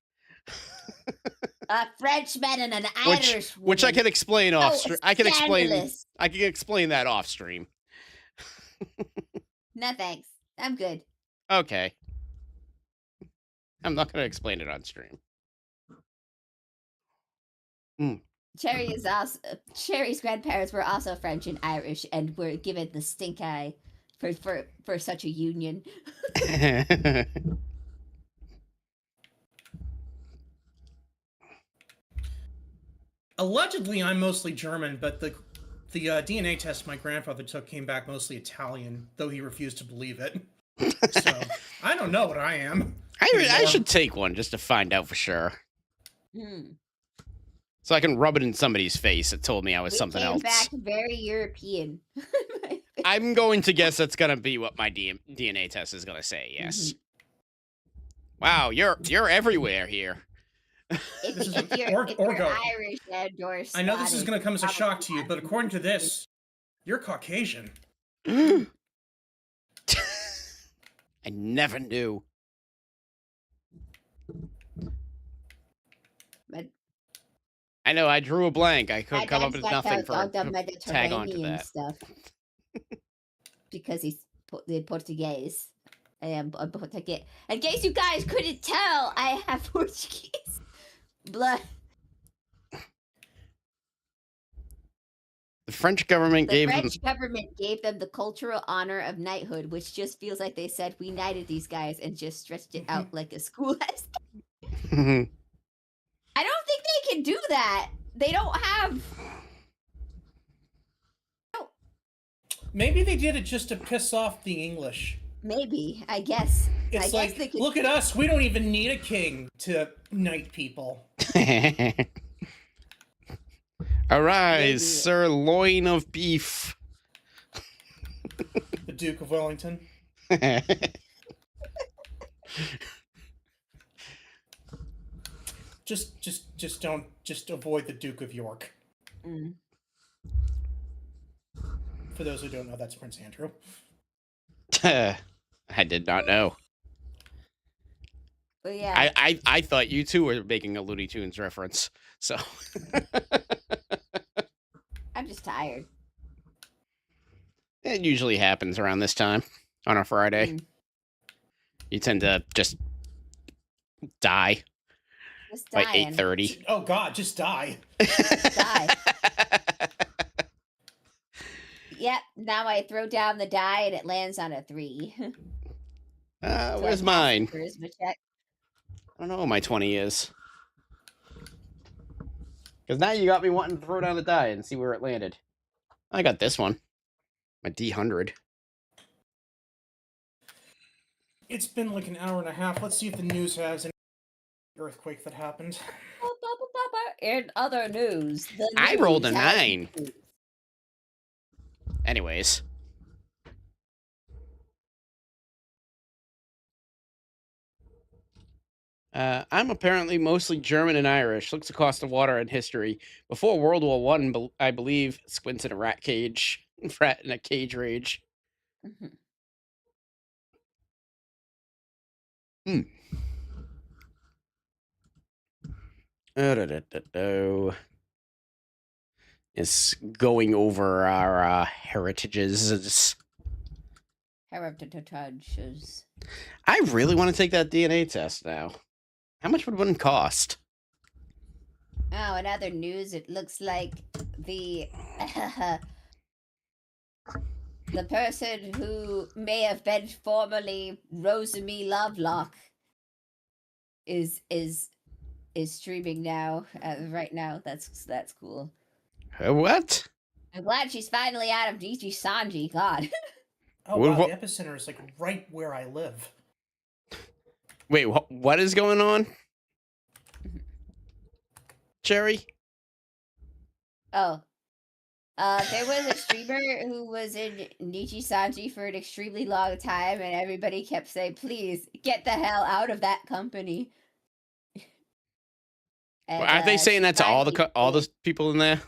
A Frenchman and an Irish woman. Which I can explain off How stream. I can scandalous. explain that off stream. No thanks. I'm good. Okay. I'm not going to explain it on stream. Cherry is also Cherry's grandparents were also French and Irish and were given the stink eye for such a union. Allegedly, I'm mostly German, but the DNA test my grandfather took came back mostly Italian, though he refused to believe it. So I don't know what I am. I should take one just to find out for sure. Hmm. So I can rub it in somebody's face that told me I was We something came else. back very European. I'm going to guess that's gonna be what my DNA test is gonna say. Yes. Wow, you're everywhere here. If you're Orgo. Irish and or I know this is Scottish, going to come as a shock to you, but according to this, you're Caucasian. I never knew. But I know. I drew a blank. I my couldn't come up dad's with got nothing all for the to tag on to Mediterranean that. stuff because he's the Portuguese. I am Portuguese. In case you guys couldn't tell, I have Portuguese blood. The French government The gave French government gave them the cultural honor of knighthood, which just feels like they said we knighted these guys and just stretched it out like a school. them. I don't think they can do that. They don't have. Maybe they did it just to piss off the English. Maybe, I guess. It's I guess like, they could. look at us. We don't even need a king to knight people. Arise, Maybe. sirloin of beef. The Duke of Wellington. Just don't. Just avoid the Duke of York. Mm. For those who don't know, that's Prince Andrew. I did not know. But yeah, I thought you too were making a Looney Tunes reference. So I'm just tired. it usually happens around this time on a Friday. Mm. You tend to just die Just by dying. 8:30. Oh God, just die. Die. Yep. Now I throw down the die and it lands on a 3. So I Where's pass mine? the charisma check. I don't know what my 20 is. Because now you got me wanting to throw down the die and see where it landed. I got this one. My D100. It's been like an hour and a half. Let's see if the news has any earthquake that happened. In other news, the I rolled a news has 9. news. Anyways. I'm apparently mostly German and Irish. Looks across the water in history. Before World War One, I believe Squint's in a rat cage. Rat in a cage rage. Mhm. Hmm. It's going over our heritages. Heritages. I really want to take that DNA test now. How much would one cost? Oh, in other news, it looks like the the person who may have been formerly Rosamie Lovelock is streaming now. Right now, that's cool. What? I'm glad she's finally out of DG Sanji. God. Oh wow, the epicenter is like right where I live. Wait, what is going on? Cherry? Oh. There was a streamer who was in Nichi Sanji for an extremely long time, and everybody kept saying, please, get the hell out of that company. And, Are they saying that to all the people in there?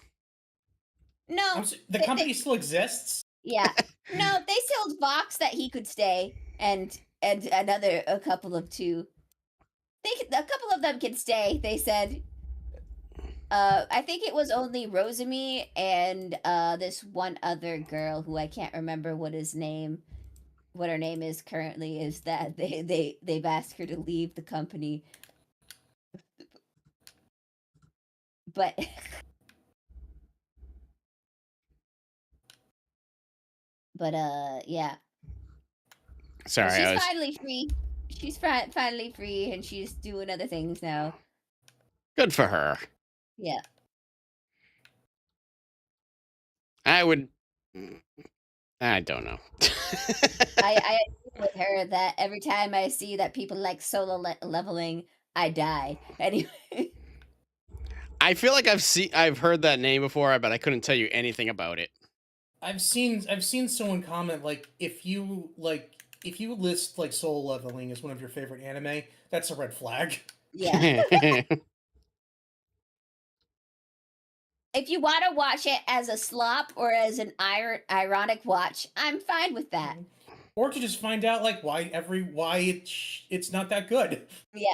No. The company still exists? Yeah. No, they told Vox that he could stay, and a couple of two. A couple of them can stay, they said. I think it was only Rosamie and this one other girl who I can't remember what her name is currently, is that they've asked her to leave the company. But yeah. Sorry, she's finally free. She's finally free, and she's doing other things now. Good for her. Yeah. I don't know. I agree with her that every time I see that people like solo leveling, I die. Anyway. I feel like I've heard that name before, but I couldn't tell you anything about it. I've seen someone comment like if you list like solo leveling as one of your favorite anime, that's a red flag. Yeah. If you want to watch it as a slop or as an ironic watch, I'm fine with that. Or to just find out like why it's not that good. Yeah.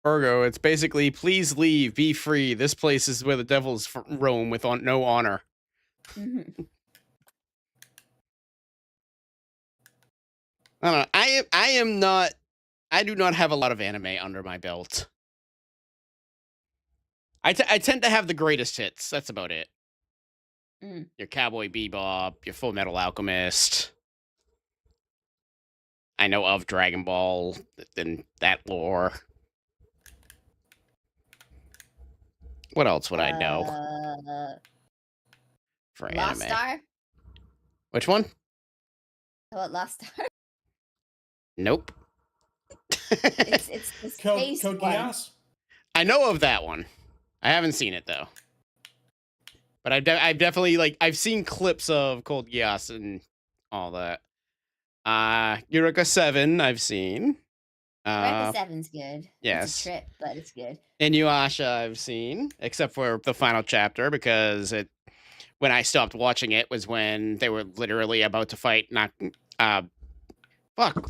Ergo, it's basically please leave, be free. This place is where the devils roam with no honor. Mm-hmm. I don't know. I do not have a lot of anime under my belt. I tend to have the greatest hits. That's about it. Mm. Your Cowboy Bebop, your Full Metal Alchemist. I know of Dragon Ball and that lore. What else would I know? For Lost anime. Star? Which one? How about Lost Star? Nope. It's the space Code one. Geass? I know of that one. I haven't seen it though. But I've definitely I've seen clips of Code Geass and all that. Eureka 7 I've seen. Eureka 7's good. Yes. It's a trip, but it's good. Inuyasha I've seen, except for the final chapter, because when I stopped watching it was when they were literally about to fight what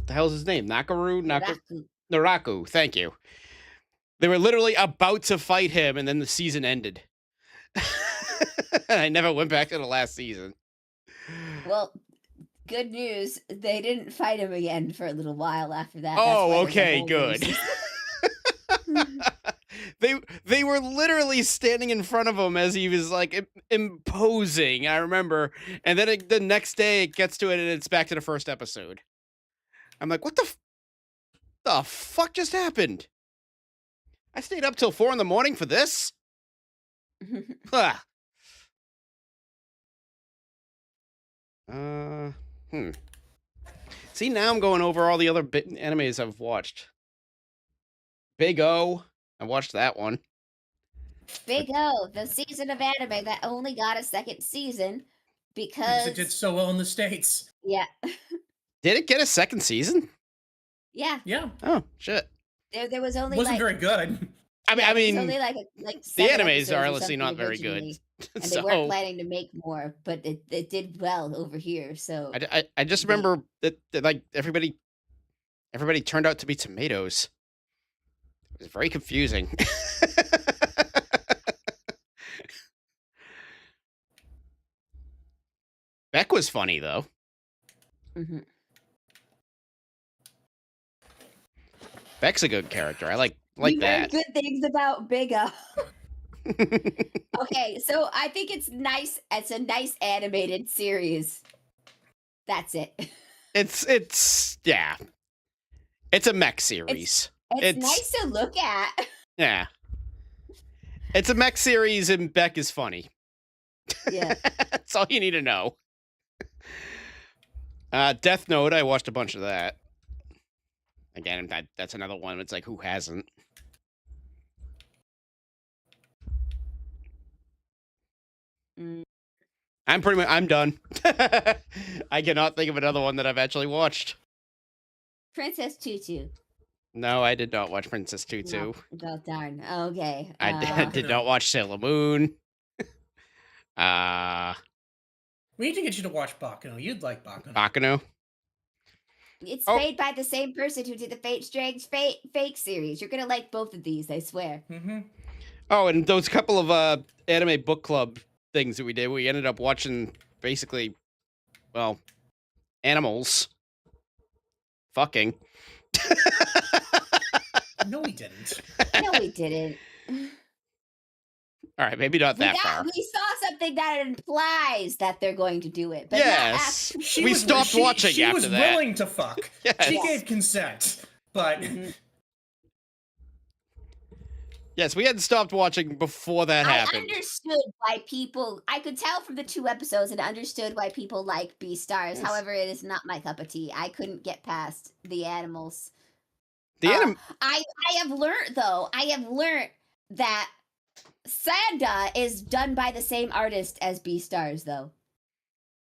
the hell's his name? Naraku, thank you. They were literally about to fight him, and then the season ended. I never went back to the last season. Well, good news. They didn't fight him again for a little while after that. Oh, okay, good. They were literally standing in front of him as he was imposing. I remember, and then the next day it gets to it, and it's back to the first episode. I'm like, what the fuck just happened? I stayed up till 4 a.m. for this. See, now I'm going over all the other animes I've watched. Big O. I watched that one. Big O, the season of anime that only got a second season Because because it did so well in the States. yeah, Did it get a second season? yeah. Yeah. Oh, shit. There was only Wasn't like very good. I yeah, there was mean, only like the seven animes episodes are or honestly not something very good. originally, and they So weren't planning to make more, but it did well over here. So I just remember that like everybody turned out to be tomatoes. It was very confusing. Beck was funny though. Mhm. Beck's a good character. I like we heard that. good things about Big O. Okay, so I think it's nice. It's a nice animated series. That's it. It's yeah. It's a mech series. It's nice to look at. Yeah. It's a mech series and Beck is funny. Yeah. That's all you need to know. Death Note, I watched a bunch of that. Again, that's another one. It's like, who hasn't? I'm done. I cannot think of another one that I've actually watched. Princess Tutu. No, I did not watch Princess Tutu. No. Oh darn. Okay. I did not watch Sailor Moon. We need to get you to watch Bakuno. You'd like Bakuno. Bakuno. It's made by the same person who did the Fate Strange Fake series. You're gonna like both of these, I swear. Mm-hmm. Oh, and those couple of anime book club things that we did, we ended up watching basically, well, animals fucking. No, we didn't. No, we didn't. All right, maybe not that far. We saw something that implies that they're going to do it, but yes, not we stopped watching she after was that. willing to fuck. Yes. She gave consent, but yes, we had stopped watching before that happened. I understood why people. I could tell from the 2 episodes and understood why people like Beastars. Yes. However, it is not my cup of tea. I couldn't get past the animals. I have learned though. I have learned that Sanda is done by the same artist as Beastars, though.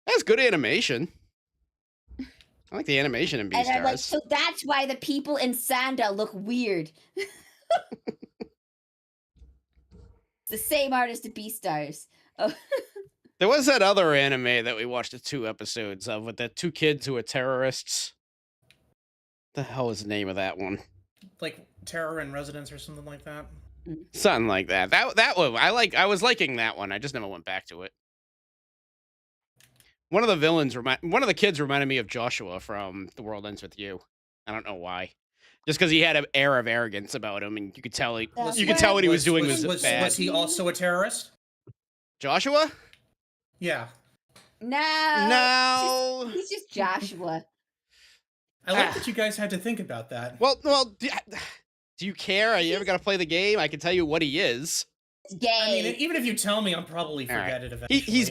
That's good animation. I like the animation in And I'm like, Beastars. so that's why the people in Sanda look weird. The same artist of Beastars. Oh. There was that other anime that we watched the 2 episodes of with the 2 kids who are terrorists. The hell is the name of that one? like Terror in Residence or something like that. Something like that. That one I was liking that one. I just never went back to it. One of the kids reminded me of Joshua from The World Ends With You. I don't know why. Just because he had an air of arrogance about him, and you could tell what he was doing was bad. Was he also a terrorist? Joshua? Yeah. No. He's just Joshua. I like that you guys had to think about that. Well, do you care? Are you ever gonna play the game? I can tell you what he is. Gay. I mean, even if you tell me, I'll probably forget it eventually. He's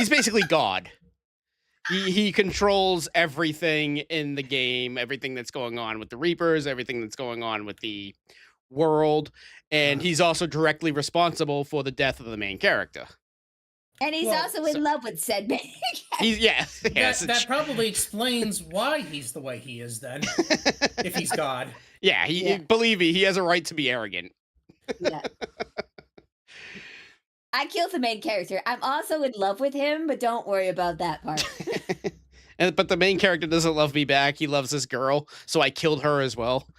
basically God. He controls everything in the game, everything that's going on with the Reapers, everything that's going on with the world, and he's also directly responsible for the death of the main character. And he's also in love with said man. That probably explains why he's the way he is then, if he's God. Yeah, believe me, he has a right to be arrogant. Yeah. I killed the main character. I'm also in love with him, but don't worry about that part. But the main character doesn't love me back. He loves this girl, so I killed her as well.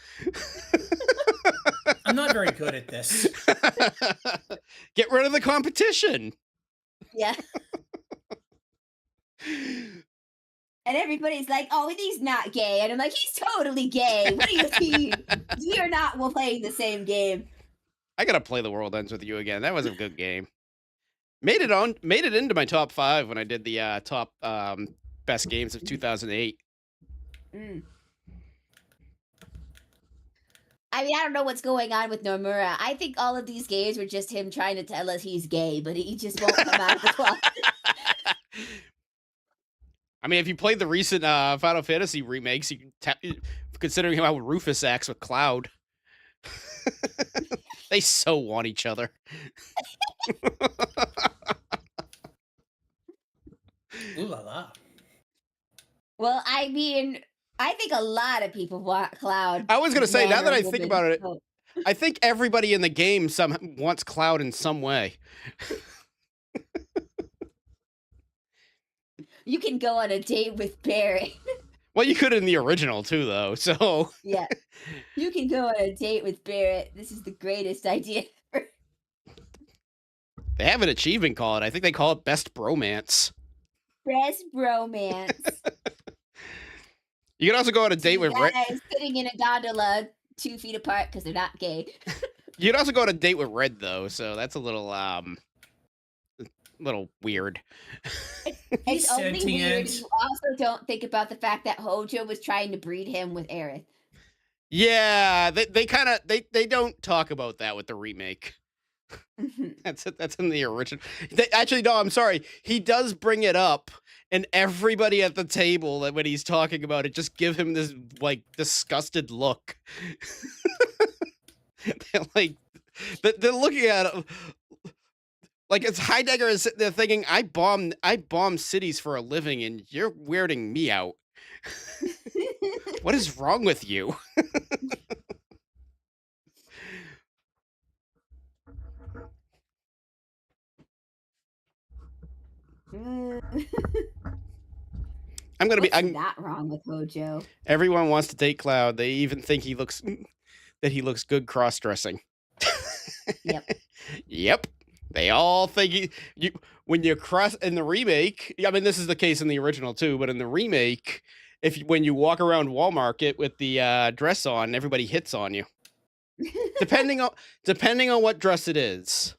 I'm not very good at this. Get rid of the competition. Yeah. And everybody's like, oh, he's not gay. And I'm like, he's totally gay. What do you mean? We are not playing the same game. I gotta play The World Ends With You again. That was a good game. Made it into my top 5 when I did the top best games of 2008. I mean, I don't know what's going on with Nomura. I think all of these games were just him trying to tell us he's gay, but he just won't come out of the closet. I mean, if you played the recent Final Fantasy remakes, you can considering how Rufus acts with Cloud, they so want each other. Ooh la la. Well, I mean, I think a lot of people want Cloud. I was gonna say, man now that or I think woman, about it, so- I think everybody in the game wants Cloud in some way. You can go on a date with Barret. Well, you could in the original too, though. So Yeah. You can go on a date with Barret. This is the greatest idea ever. they have an achievement called. I think they call it Best Bromance. Best bromance. You can also go on a date Two with Red. guys sitting in a gondola 2 feet apart because they're not gay. You can also go on a date with Red, though. So that's a little weird. It's only weird sentient. if you also don't think about the fact that Hojo was trying to breed him with Aerith. Yeah, they kind of they don't talk about that with the remake. That's in the original. Actually, no, I'm sorry. He does bring it up, and everybody at the table, when he's talking about it, just give him this like disgusted look. they're looking at it like it's Heidegger is sitting there thinking, I bomb cities for a living, and you're weirding me out. What is wrong with you? I'm gonna What's be. not wrong with Hojo? Everyone wants to date Cloud. They even think he looks good cross-dressing. Yep. Yep. They all think when you cross in the remake. I mean, this is the case in the original too, but in the remake, when you walk around Walmart with the dress on, everybody hits on you. depending on what dress it is.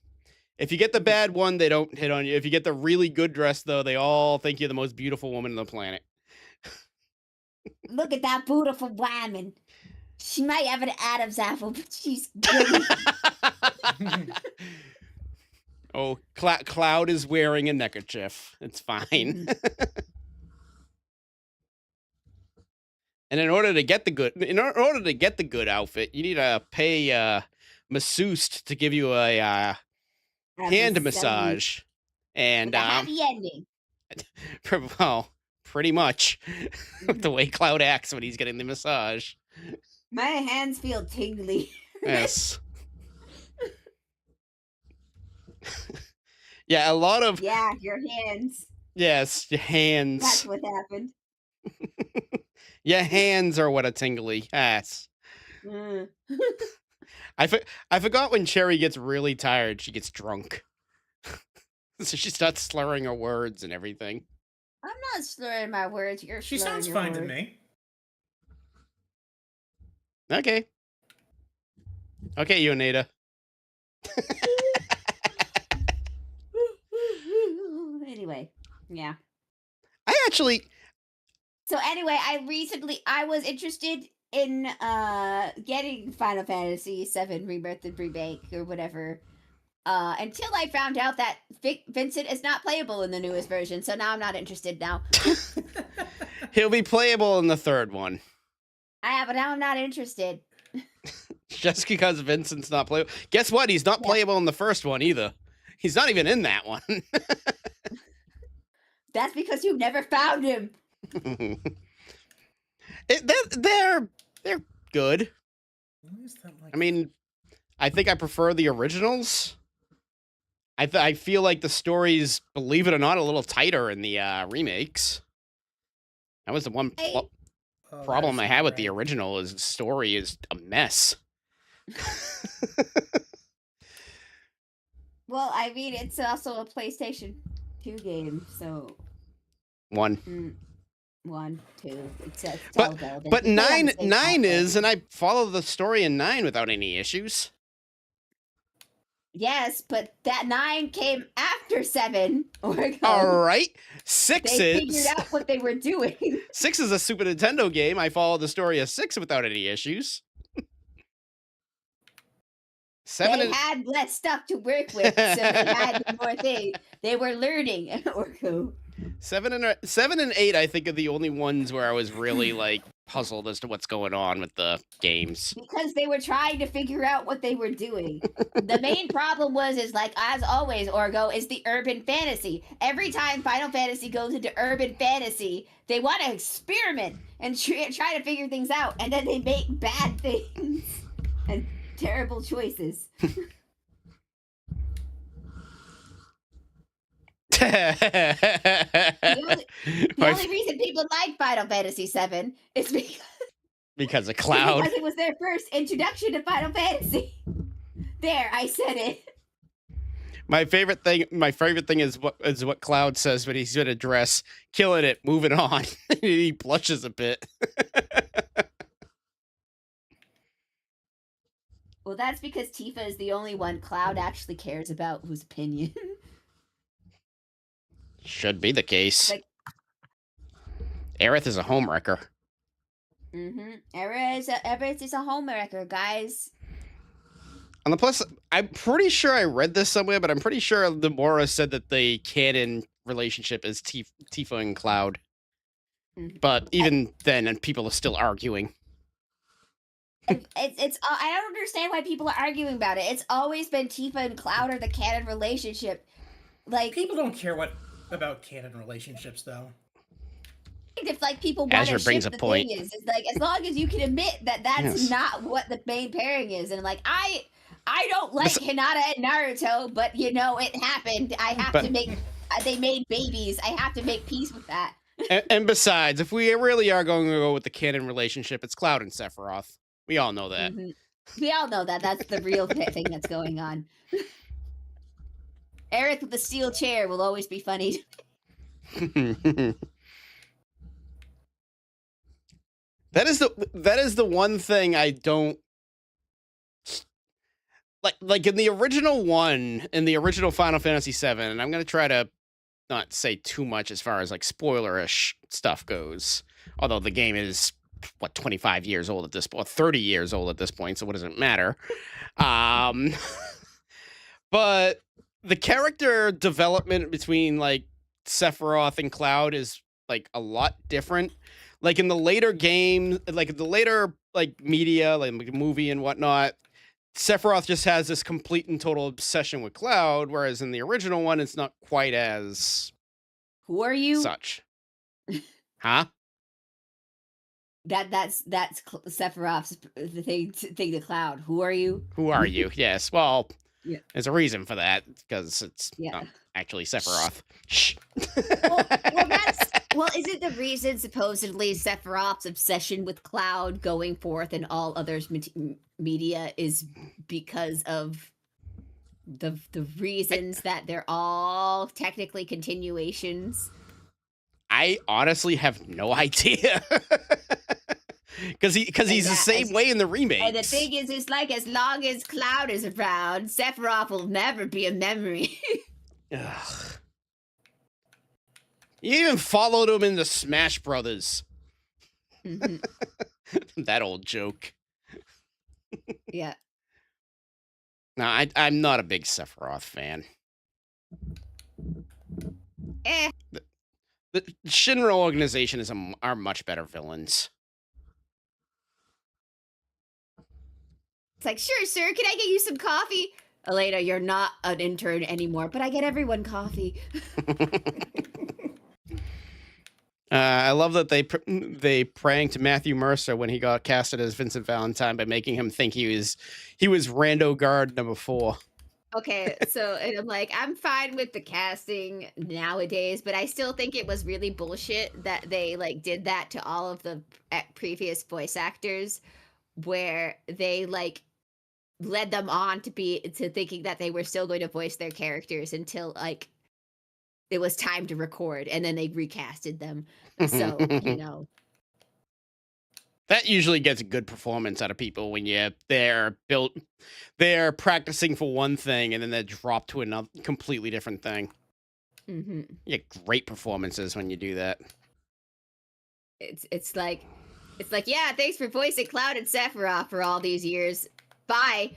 If you get the bad one, they don't hit on you. If you get the really good dress, though, they all think you're the most beautiful woman on the planet. Look at that beautiful woman. She might have an Adam's apple, but she's good. Oh, Cloud is wearing a neckerchief. It's fine. And in order to get the good outfit, you need to pay masseuse to give you a hand massage. And With a happy ending. well, pretty much the way Cloud acts when he's getting the massage. My hands feel tingly. Yes. Yeah, a lot of Yeah, your hands. yes, your hands. That's what happened. Your hands are what a tingly. Yes. Mm. I forgot when Cherri gets really tired, she gets drunk. So she starts slurring her words and everything. I'm not slurring my words. You're She slurring sounds your fine to words. me. Okay. Okay, Yoneda. Anyway, yeah. So anyway, I was interested in getting Final Fantasy VII Rebirth and Remake or whatever. Until I found out that Vincent is not playable in the newest version, so now I'm not interested now. He'll be playable in the third one. But now I'm not interested. Just because Vincent's not playable. Guess what? He's not playable in the first one either. He's not even in that one. That's because you never found him. They're good. Why is that like I mean, I think I prefer the originals. I feel like the story's, believe it or not, a little tighter in the remakes. That was the one problem I had with the original, is the story is a mess. Well, I mean, it's also a PlayStation 2 game, so 1. 1, 2. It's all relevant. But You play on the same 9 console. is, and I follow the story in 9 without any issues. Yes, but that 9 came after 7. All right, 6 They is. figured out what they were doing. 6 is a Super Nintendo game. I follow the story of 6 without any issues. 7 They and had less stuff to work with, so they had more things. They were learning. 7 and 8, I think, are the only ones where I was really like puzzled as to what's going on with the games. Because they were trying to figure out what they were doing. The main problem is like, as always, Orgo, is the urban fantasy. Every time Final Fantasy goes into urban fantasy, they want to experiment and try to figure things out, and then they make bad things and terrible choices. The only reason people like Final Fantasy VII is because of Cloud. Because it was their first introduction to Final Fantasy. There, I said it. My favorite thing is what Cloud says when he's in a dress, killing it, moving on. He blushes a bit. Well, that's because Tifa is the only one Cloud actually cares about, whose opinion. Should be the case. Like, Aerith is a homewrecker. Aerith is a homewrecker, guys. On the plus, I'm pretty sure I read this somewhere, but I'm pretty sure Nomura said that the canon relationship is Tifa and Cloud. But even then, and people are still arguing. It's I don't understand why people are arguing about it. It's always been Tifa and Cloud are the canon relationship. Like, people don't care about canon relationships, though. If like people want to brings ship a the point. thing is, it's like, as long as you can admit that that's not what the main pairing is, and like I don't like Hinata and Naruto, but you know it happened. I have to make. They made babies. I have to make peace with that. And besides, if we really are going to go with the canon relationship, it's Cloud and Sephiroth. We all know that. We all know that. That's the real thing that's going on. Aerith with the steel chair will always be funny. That is the one thing I don't like in the original one, in the original Final Fantasy VII, and I'm gonna try to not say too much as far as like spoilerish stuff goes. Although the game is 25 years old at this point, 30 years old at this point, so what does it matter? But the character development between like Sephiroth and Cloud is like a lot different. Like in the later game, like the later like media, like movie and whatnot, Sephiroth just has this complete and total obsession with Cloud, whereas in the original one, it's not quite as. Who are you? Such. Huh? That's Sephiroth's thing to Cloud. Who are you? Who are you? Yes. Well, yeah. There's a reason for that because it's not actually Sephiroth. Shh. Well, isn't the reason supposedly Sephiroth's obsession with Cloud going forth and all others media is because of the reasons that they're all technically continuations? I honestly have no idea. Because he's the same way in the remake. And the thing is, it's like as long as Cloud is around, Sephiroth will never be a memory. Ugh. You even followed him in the Smash Brothers. That old joke. Yeah. No, I'm not a big Sephiroth fan. The Shinra organization are much better villains. It's like, sure, sir, can I get you some coffee? Elena, you're not an intern anymore, but I get everyone coffee. I love that they pranked Matthew Mercer when he got casted as Vincent Valentine by making him think he was Rando Guard number 4. Okay, so and I'm like, I'm fine with the casting nowadays, but I still think it was really bullshit that they like did that to all of the previous voice actors, where they like led them on to thinking that they were still going to voice their characters until like it was time to record, and then they recasted them. So, you know. That usually gets a good performance out of people when they're practicing for one thing and then they're dropped to another completely different thing. You get great performances when you do that. It's like, yeah, thanks for voicing Cloud and Sephiroth for all these years. Bye.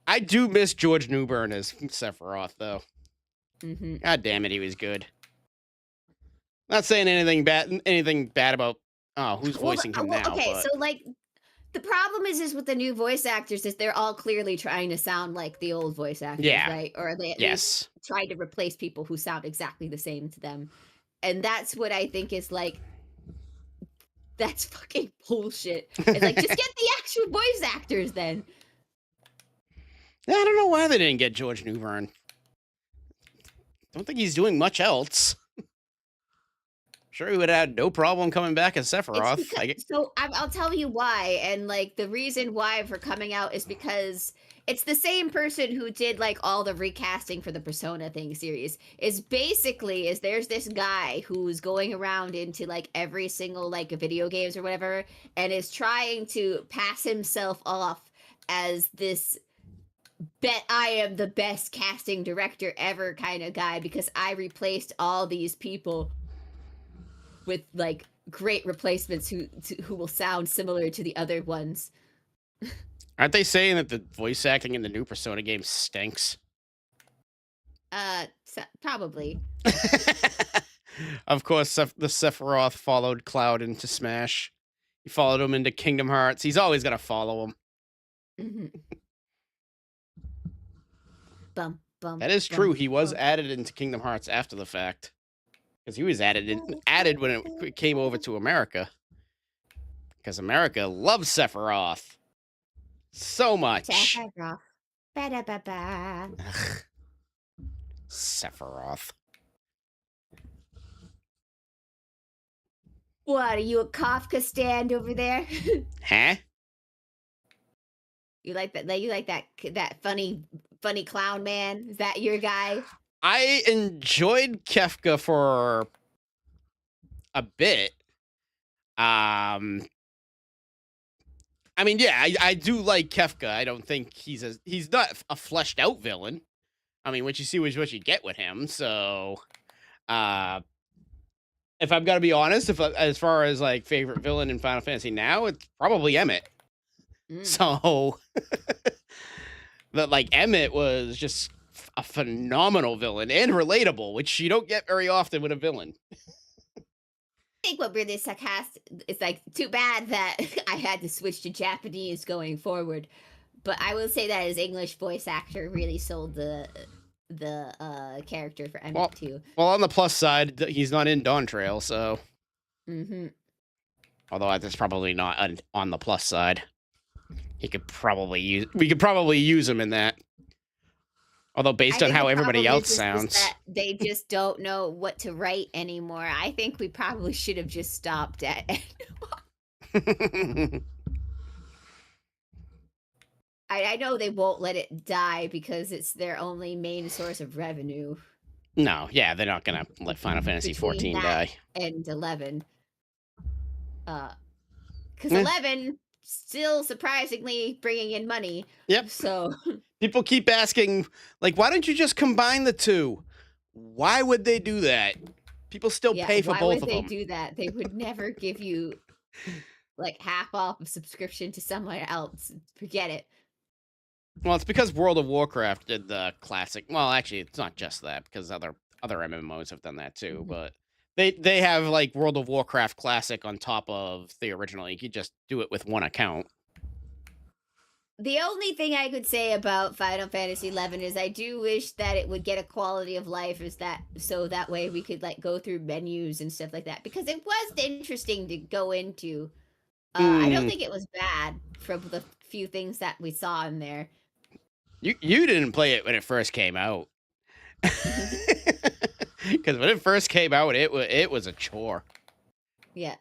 I do miss George Newbern as Sephiroth though. God damn it, he was good. Not saying anything bad about who's voicing him now. Okay, but... so like the problem is with the new voice actors is they're all clearly trying to sound like the old voice actors, Yeah. right? Or they at Yes. least try to replace people who sound exactly the same to them. And that's what I think is like, that's fucking bullshit. It's like, just get the actual voice actors then. Yeah, I don't know why they didn't get George Newbern. Don't think he's doing much else. Sure, he would have had no problem coming back as Sephiroth. So I'll tell you why, and like the reason why for coming out is because it's the same person who did like all the recasting for the Persona thing series. Is basically there's this guy who's going around into like every single like video games or whatever, and is trying to pass himself off as this bet I am the best casting director ever kind of guy because I replaced all these people with like great replacements who will sound similar to the other ones. Aren't they saying that the voice acting in the new Persona game stinks? Probably. Of course, the Sephiroth followed Cloud into Smash. He followed him into Kingdom Hearts. He's always gonna follow him. Mm-hmm. Bum, bum, That is bum, true. He was bum. added into Kingdom Hearts after the fact. Because he was added when it came over to America. Because America loves Sephiroth so much. Sephiroth. Ba-da-ba-ba. Ugh. Sephiroth. What, are you a Kafka stand over there? Huh? You like that? You like that funny clown man? Is that your guy? I enjoyed Kefka for a bit. I mean, yeah, I do like Kefka. I don't think he's not a fleshed out villain. I mean, what you see was what you get with him. So, if I've got to be honest, as far as like favorite villain in Final Fantasy now, it's probably Emmett. So, that like Emmett was just a phenomenal villain and relatable, which you don't get very often with a villain. I think what really sarcastic is like too bad that I had to switch to Japanese going forward, but I will say that his English voice actor really sold the character for Emmett too. Well, on the plus side, he's not in Dawn Trail, so. Mm-hmm. Although that's probably not on the plus side. We could probably use him in that. Although based on how everybody else sounds, that they just don't know what to write anymore. I think we probably should have just stopped at. I know they won't let it die because it's their only main source of revenue. No, yeah, they're not gonna let Final Fantasy 14 die. And 11. Because 11 still surprisingly bringing in money. Yep. So people keep asking, like, why don't you just combine the two? Why would they do that? People still pay for both of them. Why would they do that? They would never give you like half off of subscription to somewhere else. Forget it. Well, it's because World of Warcraft did the classic. Well, actually, it's not just that, because other MMOs have done that too. Mm-hmm. But they have like World of Warcraft Classic on top of the original. You could just do it with one account. The only thing I could say about Final Fantasy XI is I do wish that it would get a quality of life, so that way we could like go through menus and stuff like that, because it was interesting to go into. I don't think it was bad from the few things that we saw in there. You didn't play it when it first came out. Because when it first came out, it was a chore. Yeah.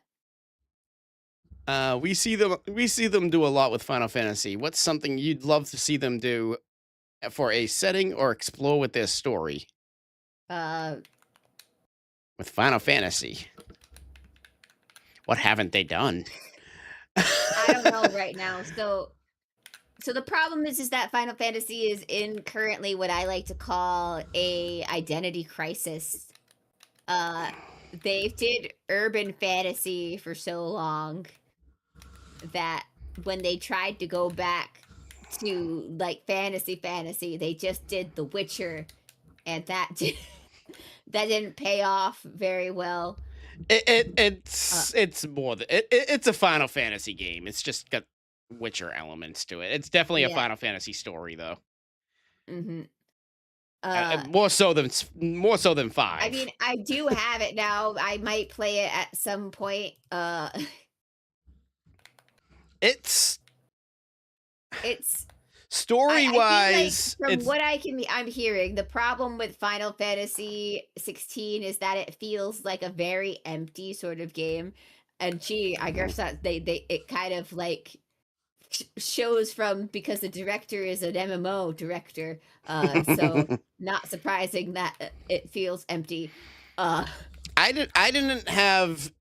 We see them do a lot with Final Fantasy. What's something you'd love to see them do for a setting or explore with their story? With Final Fantasy. What haven't they done? I don't know right now. So the problem is that Final Fantasy is in currently what I like to call a identity crisis. They did urban fantasy for so long that when they tried to go back to like fantasy, they just did The Witcher, and that didn't pay off very well. It's more than it's a Final Fantasy game. It's just got Witcher elements to it. It's definitely a Yeah. Final Fantasy story, though. Mm-hmm. More so than 5. I mean, I do have it now. I might play it at some point. It's It's story I feel wise. like from what I'm hearing, the problem with Final Fantasy 16 is that it feels like a very empty sort of game. And gee, I guess that it kind of like shows from because the director is an MMO director. So not surprising that it feels empty. I didn't have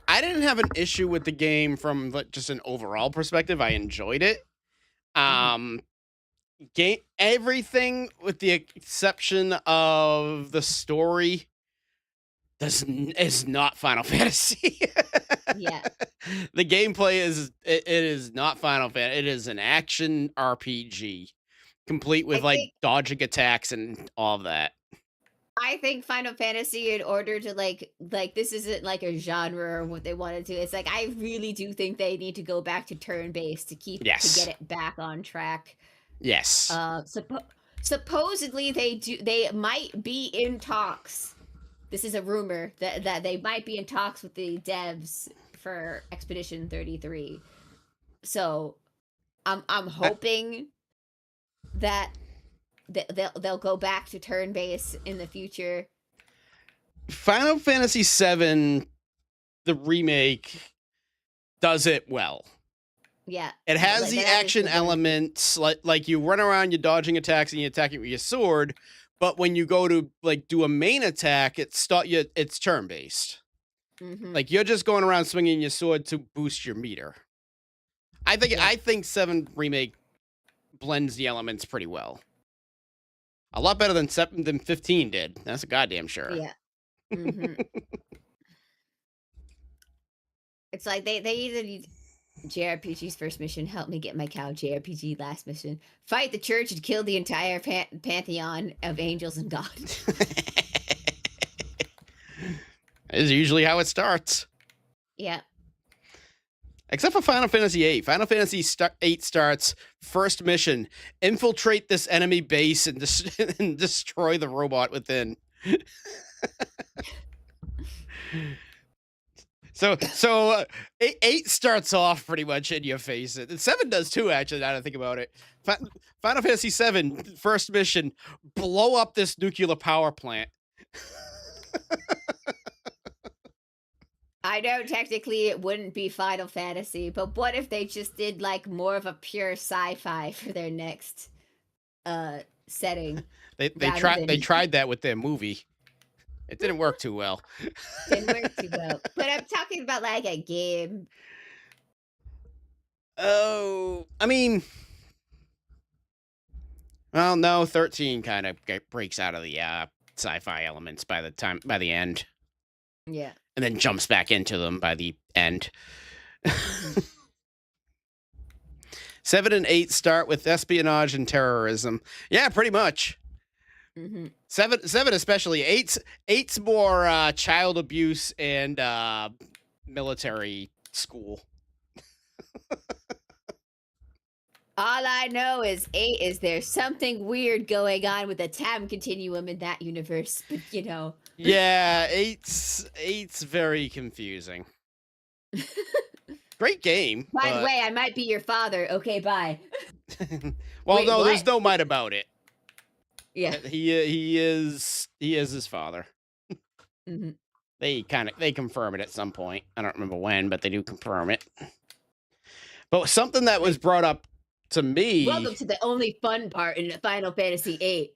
an issue with the game from just an overall perspective. I enjoyed it. Game everything with the exception of the story is not Final Fantasy. Yeah. The gameplay it is not Final Fantasy. It is an action RPG, complete with dodging attacks and all of that. I think Final Fantasy, in order to like this isn't like a genre or what they want to do. It's like I really do think they need to go back to turn-based to to get it back on track. Yes. Supposedly they might be in talks. This is a rumor that they might be in talks with the devs for Expedition 33. So I'm hoping that they'll go back to turn-based in the future. Final Fantasy VII, the remake, does it well. Yeah. It has the action elements, like you run around, you're dodging attacks, and you attack it with your sword. But when you go to do a main attack, it's turn-based. Mm-hmm. Like you're just going around swinging your sword to boost your meter. I think 7 remake blends the elements pretty well. A lot better than 15 did. That's a goddamn sure. Yeah. Mm-hmm. It's like they either need JRPG's first mission, help me get my cow. JRPG last mission, fight the church and kill the entire pantheon of angels and gods. Is usually how it starts. Yeah. Except for Final Fantasy VIII. Final Fantasy VIII starts, first mission, infiltrate this enemy base and destroy the robot within. So 8 starts off pretty much in your face. 7 does too, actually, now that I think about it. Final Fantasy VII, first mission, blow up this nuclear power plant. I know technically it wouldn't be Final Fantasy, but what if they just did like more of a pure sci-fi for their next setting? They tried that with their movie. It didn't work too well. Didn't work too well. But I'm talking about like a game. Oh, I mean, well, no, 13 kind of breaks out of the sci-fi elements by the end. Yeah. And then jumps back into them by the end. 7 and 8 start with espionage and terrorism. Yeah, pretty much. Mm-hmm. 7 especially. 8's more child abuse and military school. All I know is 8 is there's something weird going on with the time continuum in that universe, but you know. Yeah, 8's very confusing. Great game. By the way, I might be your father. Okay, bye. Well, Wait, no, what? there's no might about it. Yeah. He is his father. Mm-hmm. They confirm it at some point. I don't remember when, but they do confirm it. But something that was brought up to me. Welcome to the only fun part in Final Fantasy VIII.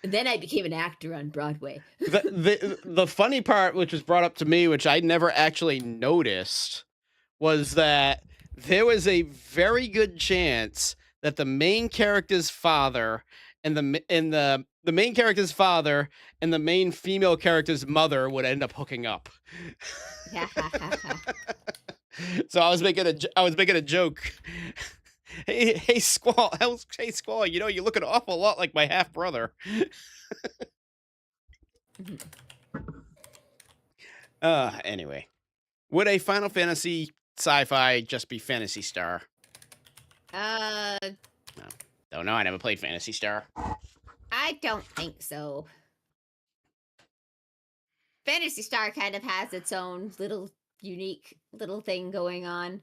And then I became an actor on Broadway. The funny part, which was brought up to me, which I never actually noticed, was that there was a very good chance that the main character's father and the main character's father and the main female character's mother would end up hooking up. So I was making a joke. Hey Squall, you know, you look an awful lot like my half brother. Anyway, would a Final Fantasy sci-fi just be Phantasy Star? Don't know. I never played Phantasy Star. I don't think so. Phantasy Star kind of has its own little unique little thing going on.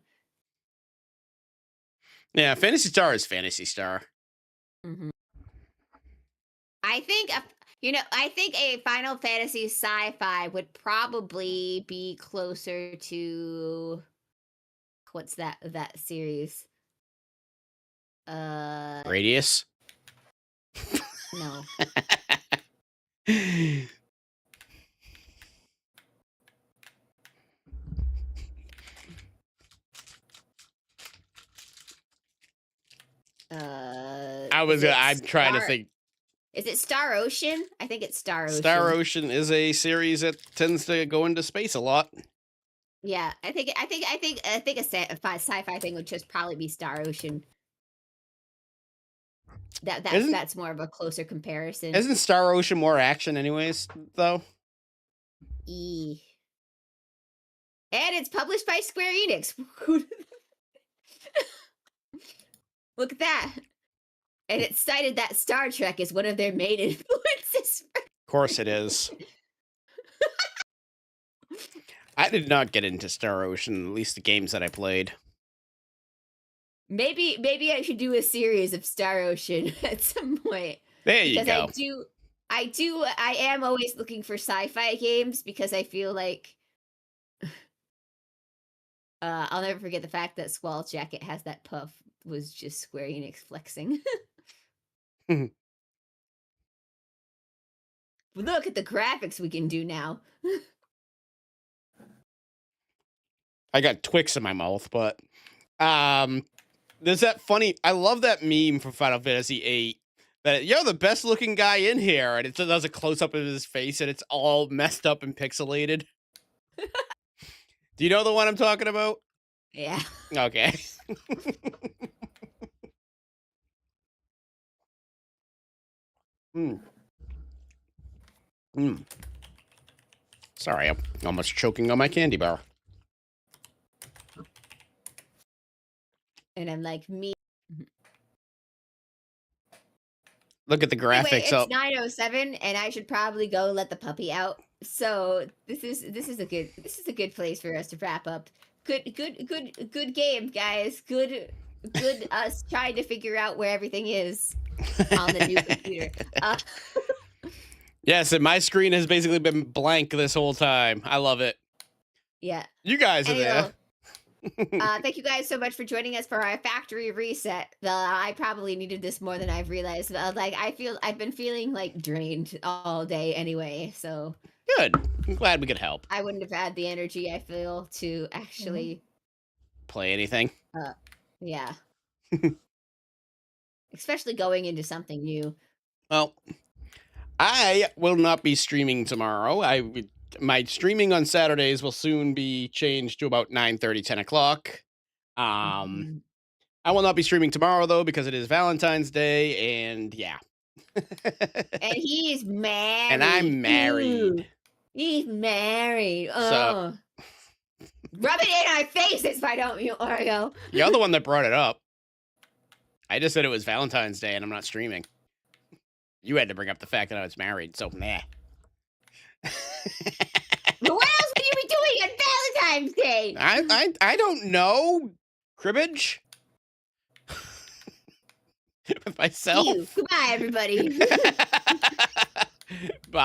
Yeah, Phantasy Star is Phantasy Star. Mm-hmm. I think I think a Final Fantasy sci-fi would probably be closer to what's that series? Radius? No. I'm trying to think. Is it Star Ocean? I think it's Star Ocean. Star Ocean is a series that tends to go into space a lot. Yeah, I think a sci-fi thing would just probably be Star Ocean. That's more of a closer comparison. Isn't Star Ocean more action anyways, though? And it's published by Square Enix. Look at that. And it's cited that Star Trek is one of their main influences. Of course it is. I did not get into Star Ocean, at least the games that I played. Maybe I should do a series of Star Ocean at some point. There you go. I am always looking for sci-fi games because I feel like I'll never forget the fact that Squall Jacket has that puff was just Square Enix flexing. Look at the graphics we can do now. I got Twix in my mouth, but there's that funny. I love that meme from Final Fantasy VIII that you're the best looking guy in here, and it does a close up of his face, and it's all messed up and pixelated. Do you know the one I'm talking about? Yeah. Okay. Sorry, I'm almost choking on my candy bar. And I'm like, me. Look at the graphics. Anyway, it's 9:07, and I should probably go let the puppy out. So this is a good place for us to wrap up. Good game, guys. Good us trying to figure out where everything is on the new computer. Yes, and my screen has basically been blank this whole time. I love it. Yeah. You guys are there. Thank you guys so much for joining us for our factory reset. I probably needed this more than I've realized. I've been feeling like drained all day anyway, so good. I'm glad we could help. I wouldn't have had the energy I feel to actually play anything. Yeah. Especially going into something new. Well, I will not be streaming tomorrow. My streaming on Saturdays will soon be changed to about 9:30, 10 o'clock. I will not be streaming tomorrow, though, because it is Valentine's Day, and yeah. And he's married. And I'm married. Ooh, he's married. Oh. So, rub it in our faces, why don't you, Oreo? You're the one that brought it up. I just said it was Valentine's Day, and I'm not streaming. You had to bring up the fact that I was married, so nah. What else would you be doing on Valentine's Day? I don't know. Cribbage? With myself? Goodbye, everybody. Bye.